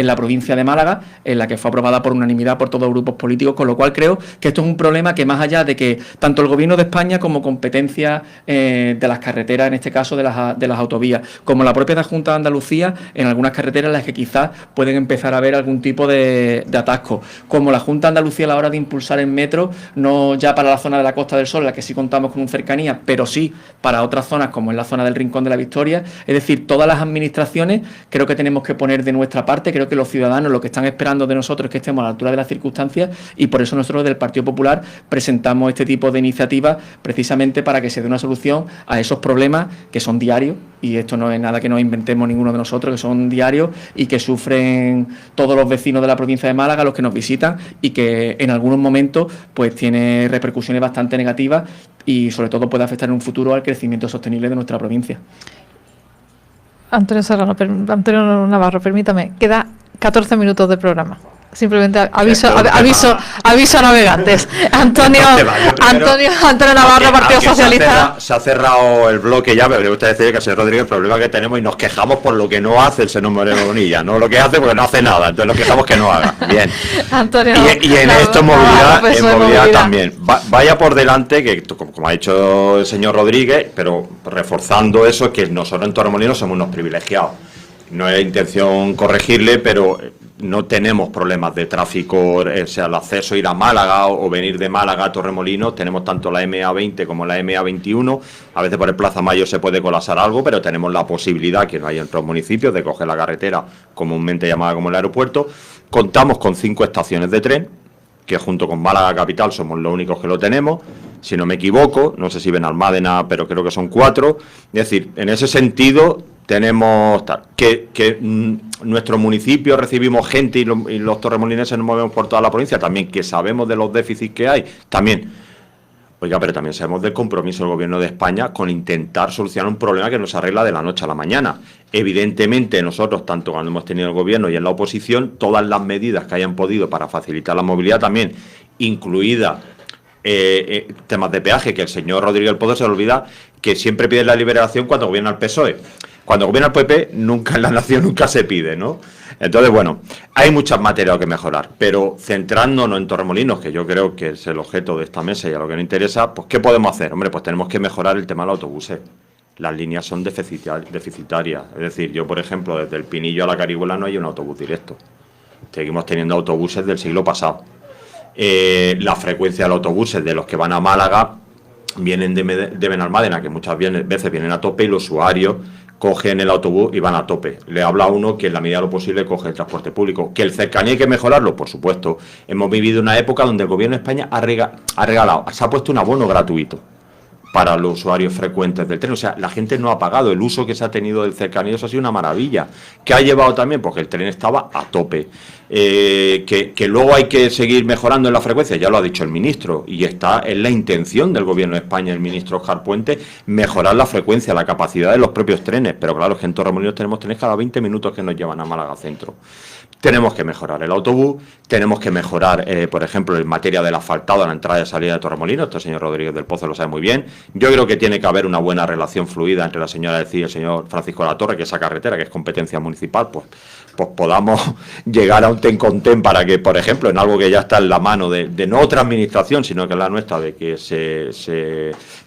la provincia de Málaga, en la que fue aprobada por unanimidad por todos los grupos políticos, con lo cual creo que esto es un problema que, más allá de que tanto el Gobierno de España como competencia de las carreteras, en este caso de las autovías, como la propia Junta de Andalucía, en algunas carreteras en las que quizás pueden empezar a haber algún tipo de atasco, como la Junta de Andalucía a la hora de impulsar el metro, no ya para la zona de la Costa del Sol, en la que sí contamos con un cercanía, pero sí para otras zonas como en la zona del Rincón de la Victoria. Es decir, todas las administraciones creo que tenemos que poner de nuestra parte. Creo que los ciudadanos lo que están esperando de nosotros es que estemos a la altura de las circunstancias, y por eso nosotros del Partido Popular presentamos este tipo de iniciativas, precisamente para que se dé una solución a esos problemas que son diarios, y esto no es nada que nos inventemos ninguno de nosotros, que son diarios y que sufren todos los vecinos de la provincia de Málaga, los que nos visitan, y que en algunos momentos pues tiene repercusiones bastante negativas y sobre todo puede afectar en un futuro al crecimiento sostenible de nuestra provincia. Antonio Navarro, permítame, queda 14 minutos de programa. Simplemente aviso a navegantes. Antonio Navarro, Partido Socialista. Se ha cerrado el bloque ya, pero me gusta decir que el señor Rodríguez, el problema que tenemos, y nos quejamos por lo que no hace el señor Moreno Bonilla, no lo que hace porque no hace nada, entonces nos quejamos que no haga. Bien. Antonio, y en esto movilidad también. Vaya por delante, que como ha dicho el señor Rodríguez, pero reforzando eso, que nosotros en Torremolinos somos unos privilegiados. No es intención corregirle, pero no tenemos problemas de tráfico, o sea, el acceso a ir a Málaga o venir de Málaga a Torremolinos. Tenemos tanto la MA20 como la MA21. A veces por el Plaza Mayo se puede colapsar algo, pero tenemos la posibilidad, que no hay en otros municipios, de coger la carretera comúnmente llamada como el aeropuerto. Contamos con 5 estaciones de tren, que junto con Málaga Capital somos los únicos que lo tenemos. Si no me equivoco, no sé si Benalmádena, pero creo que son 4. Es decir, en ese sentido tenemos nuestro municipio recibimos gente, y los torremolineses nos movemos por toda la provincia, también que sabemos de los déficits que hay, también. Oiga, pero también sabemos del compromiso del Gobierno de España con intentar solucionar un problema que no se arregla de la noche a la mañana. Evidentemente nosotros, tanto cuando hemos tenido el Gobierno y en la oposición, todas las medidas que hayan podido para facilitar la movilidad también, incluida temas de peaje, que el señor Rodríguez del Pozo se le olvida que siempre pide la liberación cuando gobierna el PSOE. Cuando gobierna el PP, nunca en la nación nunca se pide, ¿no? Entonces, bueno, hay muchas materias que mejorar, pero centrándonos en Torremolinos, que yo creo que es el objeto de esta mesa y a lo que nos interesa, pues ¿qué podemos hacer? Hombre, pues tenemos que mejorar el tema de los autobuses. Las líneas son deficitarias. Es decir, yo, por ejemplo, desde el Pinillo a la Carihuela no hay un autobús directo. Seguimos teniendo autobuses del siglo pasado. La frecuencia de los autobuses de los que van a Málaga vienen de Benalmádena, que muchas veces vienen a tope, y los usuarios cogen el autobús y van a tope. Le habla a uno que en la medida de lo posible coge el transporte público. ¿Que el cercanía hay que mejorarlo? Por supuesto. Hemos vivido una época donde el Gobierno de España ha regalado, se ha puesto un abono gratuito para los usuarios frecuentes del tren. O sea, la gente no ha pagado. El uso que se ha tenido del cercanía, eso ha sido una maravilla. ¿Qué ha llevado también? Porque el tren estaba a tope. Que luego hay que seguir mejorando en la frecuencia, ya lo ha dicho el ministro, y está en la intención del Gobierno de España, el ministro Óscar Puente, mejorar la frecuencia, la capacidad de los propios trenes. Pero claro, es que en Torremolinos tenemos trenes cada 20 minutos que nos llevan a Málaga Centro. Tenemos que mejorar el autobús, tenemos que mejorar, por ejemplo, en materia del asfaltado a la entrada y salida de Torremolinos. Esto el señor Rodríguez del Pozo lo sabe muy bien. Yo creo que tiene que haber una buena relación fluida entre la señora Decía y el señor Francisco de la Torre, que esa carretera, que es competencia municipal, pues podamos llegar a un ten con ten para que, por ejemplo, en algo que ya está en la mano de no otra administración, sino que es la nuestra, de que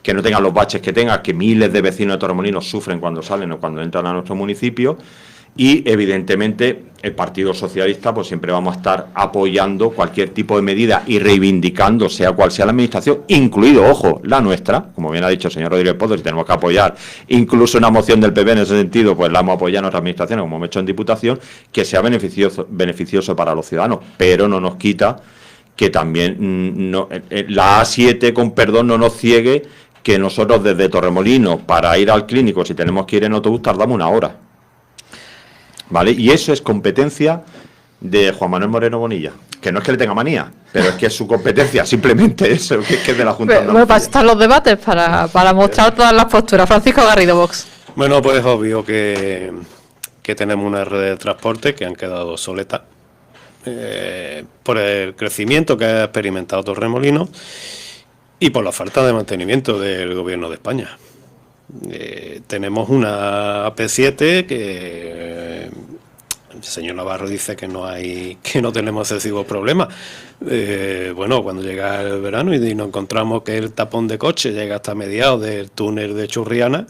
que no tengan los baches que tenga, que miles de vecinos de Torremolinos sufren cuando salen o cuando entran a nuestro municipio. Y evidentemente el Partido Socialista pues siempre vamos a estar apoyando cualquier tipo de medida y reivindicando, sea cual sea la administración, incluido, ojo, la nuestra, como bien ha dicho el señor Rodríguez Pozo, si tenemos que apoyar incluso una moción del PP en ese sentido, pues la hemos apoyado en otras administraciones, como hemos hecho en Diputación, que sea beneficioso para los ciudadanos, pero no nos quita que también la A7, con perdón, no nos ciegue, que nosotros desde Torremolinos para ir al clínico, si tenemos que ir en autobús, tardamos 1 hora. ¿Vale? Y eso es competencia de Juan Manuel Moreno Bonilla, que no es que le tenga manía, pero es que es su competencia, simplemente eso, que es de la Junta de Andalucía. Bueno, para estar los debates, para mostrar todas las posturas. Francisco Garrido, Vox. Bueno, pues es obvio que tenemos una red de transporte que han quedado obsoletas por el crecimiento que ha experimentado Torremolinos y por la falta de mantenimiento del Gobierno de España. Tenemos una AP7 que el señor Navarro dice que no tenemos excesivos problemas. Bueno, cuando llega el verano y nos encontramos que el tapón de coche llega hasta mediados del túnel de Churriana,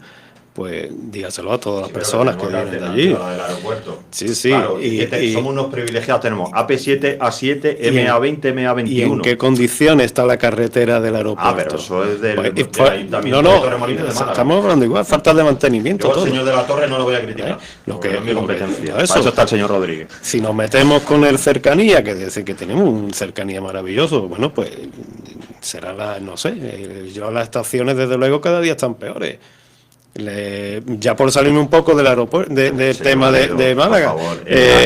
pues dígaselo a todas las personas que vienen de allí. Del aeropuerto. Sí, sí. Claro, y somos unos privilegiados. Tenemos AP7, A7, MA20, MA21. ¿Y en qué condiciones está la carretera del aeropuerto? Pero eso es del Ayuntamiento de Torremolinos de Málaga. Estamos hablando igual, falta de mantenimiento. Yo al señor de la Torre no lo voy a criticar. Lo que es mi competencia. Eso. Para eso está el señor Rodríguez. Si nos metemos con el cercanía, que dice que tenemos un cercanía maravilloso, bueno, pues será no sé, yo las estaciones desde luego cada día están peores. Ya por salirme un poco del aeropuerto, del tema de Málaga. Por favor,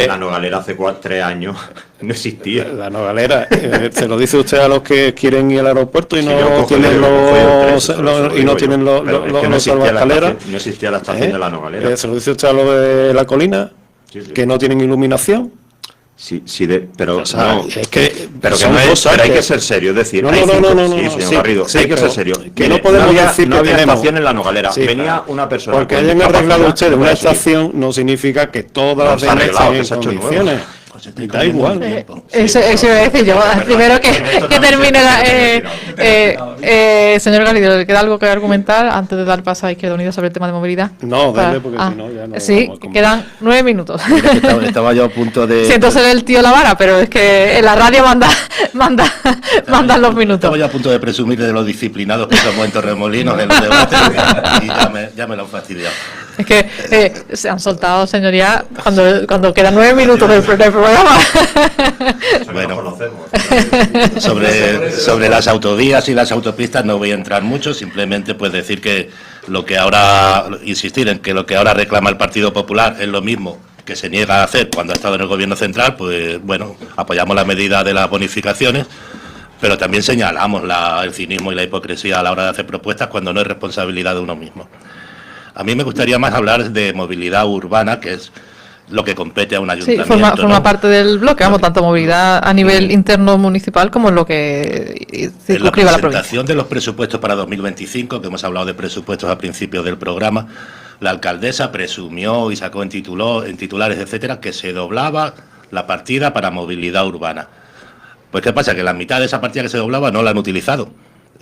la Nogalera hace 3 años no existía. La Nogalera, se lo dice usted a los que quieren ir al aeropuerto y Si no tienen los salvaescaleras. No existía la estación de la Nogalera. Se lo dice usted a los de la colina, que no tienen iluminación. Sí, pero o sea, no, es que pero son no es, cosas pero hay que que ser serio, es decir, no, señor sí, Garrido, sí, hay que ser serio. Que no podemos decir no que había tenemos estación en la Nogalera, sí, venía una persona. Porque hayan arreglado ustedes una estación no significa que todas las demás estén en condiciones. Da igual. Eso iba a decir yo. Primero que termine señor Garrido, ¿le queda algo que argumentar antes de dar paso a Izquierda Unida sobre el tema de movilidad? No, dale, porque si no ya no. Sí, quedan 9 minutos. Estaba yo a punto de... Siento ser el tío Lavara, pero es que en la radio mandan los minutos. Estaba yo a punto de presumir de los disciplinados que somos en Torremolinos en los debates y ya me lo han fastidiado. Es que se han soltado, señoría, cuando quedan 9 minutos del programa. Bueno, sobre las autovías y las autopistas no voy a entrar mucho, simplemente pues decir que insistir en que lo que ahora reclama el Partido Popular es lo mismo que se niega a hacer cuando ha estado en el Gobierno central, pues bueno, apoyamos la medida de las bonificaciones, pero también señalamos el cinismo y la hipocresía a la hora de hacer propuestas cuando no es responsabilidad de uno mismo. A mí me gustaría más hablar de movilidad urbana, que es lo que compete a un ayuntamiento. Sí, forma parte del bloque, tanto movilidad a nivel interno municipal como lo que circunscribe a la provincia. En la presentación de los presupuestos para 2025, que hemos hablado de presupuestos al principio del programa, la alcaldesa presumió y sacó en titulares, etcétera, que se doblaba la partida para movilidad urbana. Pues ¿qué pasa? Que la mitad de esa partida que se doblaba no la han utilizado.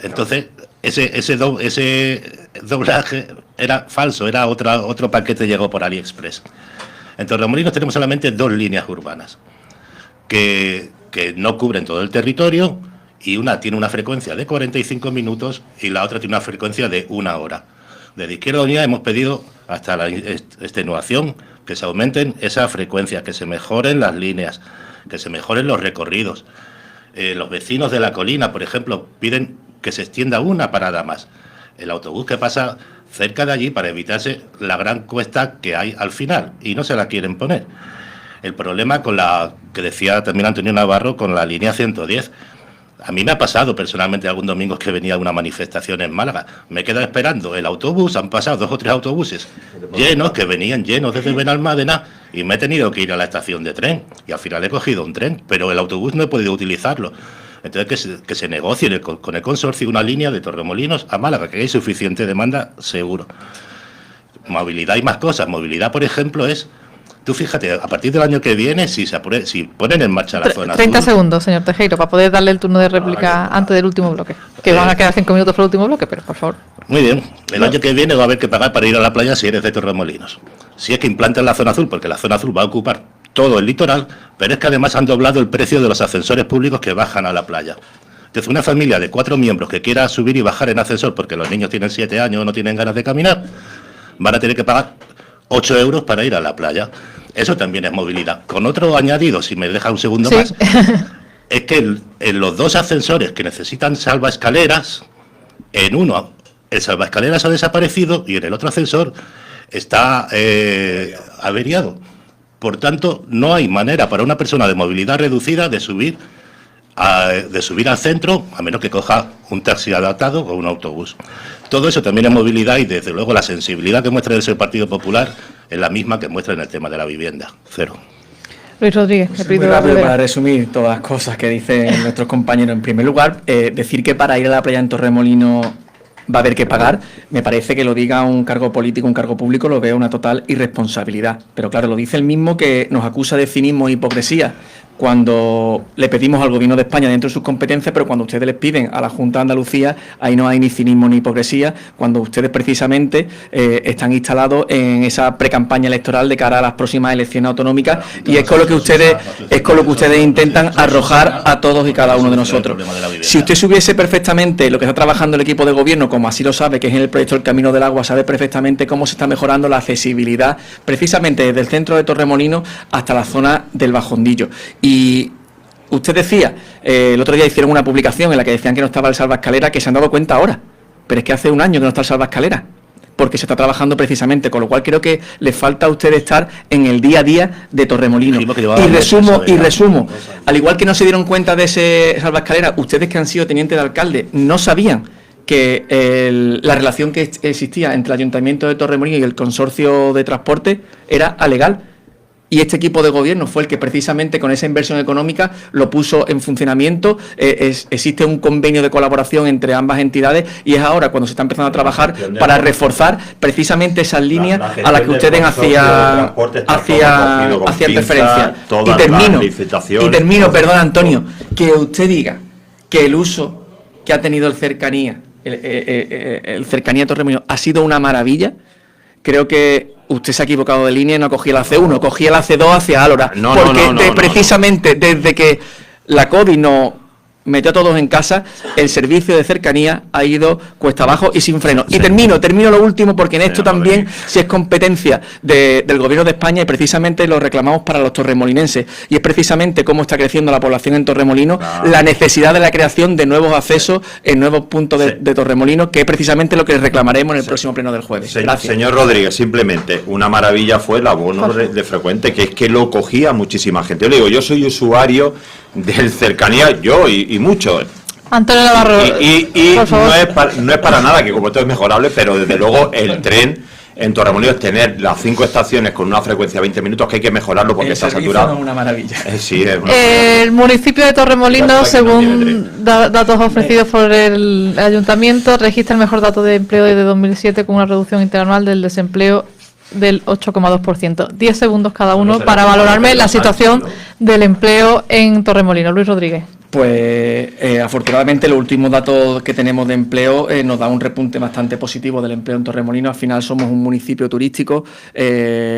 Entonces, ese doblaje era falso, era otro paquete llegó por AliExpress. En Torremolinos tenemos solamente 2 líneas urbanas que no cubren todo el territorio, y una tiene una frecuencia de 45 minutos y la otra tiene una frecuencia de 1 hora. Desde Izquierda Unida hemos pedido hasta la extenuación que se aumenten esas frecuencias, que se mejoren las líneas, que se mejoren los recorridos. Los vecinos de la colina, por ejemplo, piden que se extienda una parada más. El autobús que pasa cerca de allí para evitarse la gran cuesta que hay al final, y no se la quieren poner. El problema con la que decía también Antonio Navarro, con la línea 110. A mí me ha pasado personalmente algún domingo que venía a una manifestación en Málaga. Me he quedado esperando el autobús, han pasado 2 o 3 autobuses llenos, que venían llenos desde Benalmádena, y me he tenido que ir a la estación de tren, y al final he cogido un tren, pero el autobús no he podido utilizarlo. Entonces que se negocie con el consorcio una línea de Torremolinos a Málaga, que hay suficiente demanda, seguro. Movilidad y más cosas. Movilidad, por ejemplo, es... Tú fíjate, a partir del año que viene, si ponen en marcha la zona 30 azul, segundos, señor Tejero, para poder darle el turno de réplica antes del último bloque. Que van a quedar 5 minutos para el último bloque, pero por favor. Muy bien, el año que viene va a haber que pagar para ir a la playa si eres de Torremolinos. Si es que implantan la zona azul, porque la zona azul va a ocupar todo el litoral, pero es que además han doblado el precio de los ascensores públicos que bajan a la playa. Entonces, una familia de 4 miembros que quiera subir y bajar en ascensor porque los niños tienen 7 años o no tienen ganas de caminar, van a tener que pagar 8 euros para ir a la playa. Eso también es movilidad. Con otro añadido, si me deja un segundo más, es que en los 2 ascensores que necesitan salvaescaleras, en uno el salvaescaleras ha desaparecido y en el otro ascensor está averiado. Por tanto, no hay manera para una persona de movilidad reducida de subir de subir al centro, a menos que coja un taxi adaptado o un autobús. Todo eso también es movilidad y, desde luego, la sensibilidad que muestra el Partido Popular es la misma que muestra en el tema de la vivienda. Cero. Luis Rodríguez, Pues muy rápido para resumir todas las cosas que dicen nuestros compañeros. En primer lugar, decir que para ir a la playa en Torremolinos va a haber que pagar, me parece que lo diga un cargo político, un cargo público, lo veo una total irresponsabilidad. Pero claro, lo dice el mismo que nos acusa de cinismo e hipocresía cuando le pedimos al Gobierno de España dentro de sus competencias, pero cuando ustedes les piden a la Junta de Andalucía, ahí no hay ni cinismo ni hipocresía, cuando ustedes precisamente están instalados en esa precampaña electoral de cara a las próximas elecciones autonómicas, y es con lo que ustedes intentan arrojar a todos y cada uno de nosotros. Si usted supiese perfectamente lo que está trabajando el equipo de gobierno, como así lo sabe, que es en el proyecto El Camino del Agua, sabe perfectamente cómo se está mejorando la accesibilidad precisamente desde el centro de Torremolinos hasta la zona del Bajondillo. Y usted decía, el otro día hicieron una publicación en la que decían que no estaba el salvaescalera, que se han dado cuenta ahora, pero es que hace un año que no está el salvaescalera, porque se está trabajando precisamente, con lo cual creo que les falta a ustedes estar en el día a día de Torremolinos. Y resumo, al igual que no se dieron cuenta de ese salvaescalera, ustedes que han sido tenientes de alcalde no sabían que la relación que existía entre el Ayuntamiento de Torremolinos y el Consorcio de Transporte era alegal. Y este equipo de gobierno fue el que precisamente con esa inversión económica lo puso en funcionamiento. Existe un convenio de colaboración entre ambas entidades y es ahora cuando se está empezando a trabajar para reforzar precisamente esas líneas a las que ustedes hacían referencia. Y termino, perdón, Antonio, que usted diga que el uso que ha tenido el cercanía Torremolinos ha sido una maravilla. Creo que usted se ha equivocado de línea y no cogía la C1, cogía la C2 hacia Álora. Precisamente desde que la COVID nos metió a todos en casa, el servicio de cercanía ha ido cuesta abajo y sin freno. Y termino lo último, porque en esto también si es competencia del Gobierno de España y precisamente lo reclamamos para los torremolinenses. Y es precisamente cómo está creciendo la población en Torremolinos, la necesidad de la creación de nuevos accesos en nuevos puntos de Torremolinos, que es precisamente lo que reclamaremos en el próximo pleno del jueves. Señor Rodríguez, simplemente una maravilla fue el abono de frecuente, que es que lo cogía muchísima gente. Yo le digo, yo soy usuario del cercanía, yo y mucho. Antonio Navarro, por favor. No es para nada, que como esto es mejorable, pero desde luego el tren en Torremolinos, tener las 5 estaciones con una frecuencia de 20 minutos, que hay que mejorarlo porque está saturado. Es una maravilla. El municipio de Torremolinos, según datos ofrecidos por el ayuntamiento, registra el mejor dato de empleo desde 2007 con una reducción interanual del desempleo del 8,2%. 10 segundos cada uno para valorarme la situación del empleo en Torremolinos. Luis Rodríguez. Pues afortunadamente los últimos datos que tenemos de empleo nos da un repunte bastante positivo del empleo en Torremolinos. Al final somos un municipio turístico,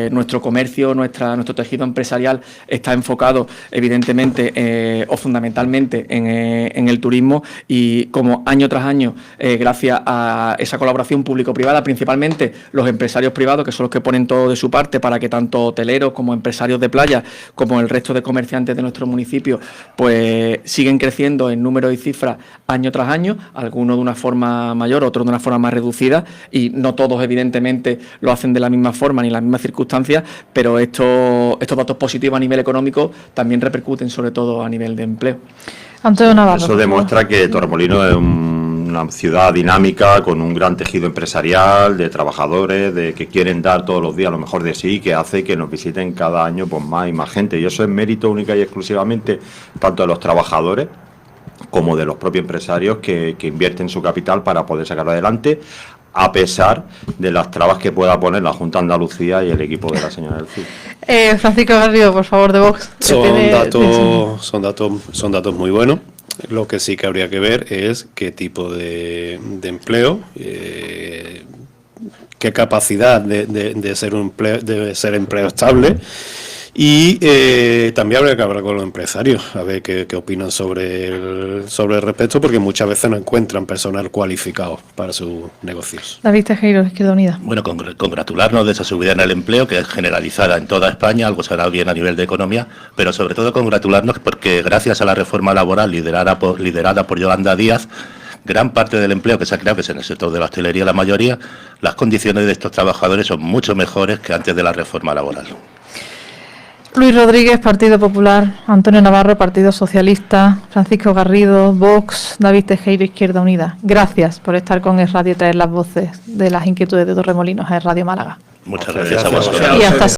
nuestro comercio, nuestro tejido empresarial está enfocado evidentemente o fundamentalmente en el turismo, y como año tras año, gracias a esa colaboración público-privada, principalmente los empresarios privados, que son los que ponen todo de su parte para que tanto hoteleros como empresarios de playa como el resto de comerciantes de nuestro municipio pues siguen creciendo en número y cifras año tras año, algunos de una forma mayor, otros de una forma más reducida, y no todos evidentemente lo hacen de la misma forma ni en las mismas circunstancias, pero estos datos positivos a nivel económico también repercuten sobre todo a nivel de empleo. Antonio Navarro. Eso demuestra que Torremolinos es una ciudad dinámica, con un gran tejido empresarial, de trabajadores, de que quieren dar todos los días lo mejor de sí, que hace que nos visiten cada año pues más y más gente. Y eso es mérito única y exclusivamente tanto de los trabajadores como de los propios empresarios que invierten su capital para poder sacarlo adelante, a pesar de las trabas que pueda poner la Junta de Andalucía y el equipo de la señora del CID. Francisco Garrido, por favor, de Vox. Son datos muy buenos. Lo que sí que habría que ver es qué tipo de empleo, qué capacidad de ser empleo estable. Y también habría que hablar con los empresarios, a ver qué opinan sobre el respecto, porque muchas veces no encuentran personal cualificado para sus negocios. David Tejero, Izquierda Unida. Bueno, congratularnos de esa subida en el empleo, que es generalizada en toda España, algo se hará bien a nivel de economía, pero sobre todo congratularnos porque gracias a la reforma laboral liderada por Yolanda Díaz, gran parte del empleo que se ha creado, que es en el sector de la hostelería la mayoría, las condiciones de estos trabajadores son mucho mejores que antes de la reforma laboral. Luis Rodríguez, Partido Popular, Antonio Navarro, Partido Socialista, Francisco Garrido, Vox, David Tejero, Izquierda Unida. Gracias por estar con Es Radio y traer las voces de las inquietudes de Torremolinos a Es Radio Málaga. Muchas gracias a vosotros. Y hasta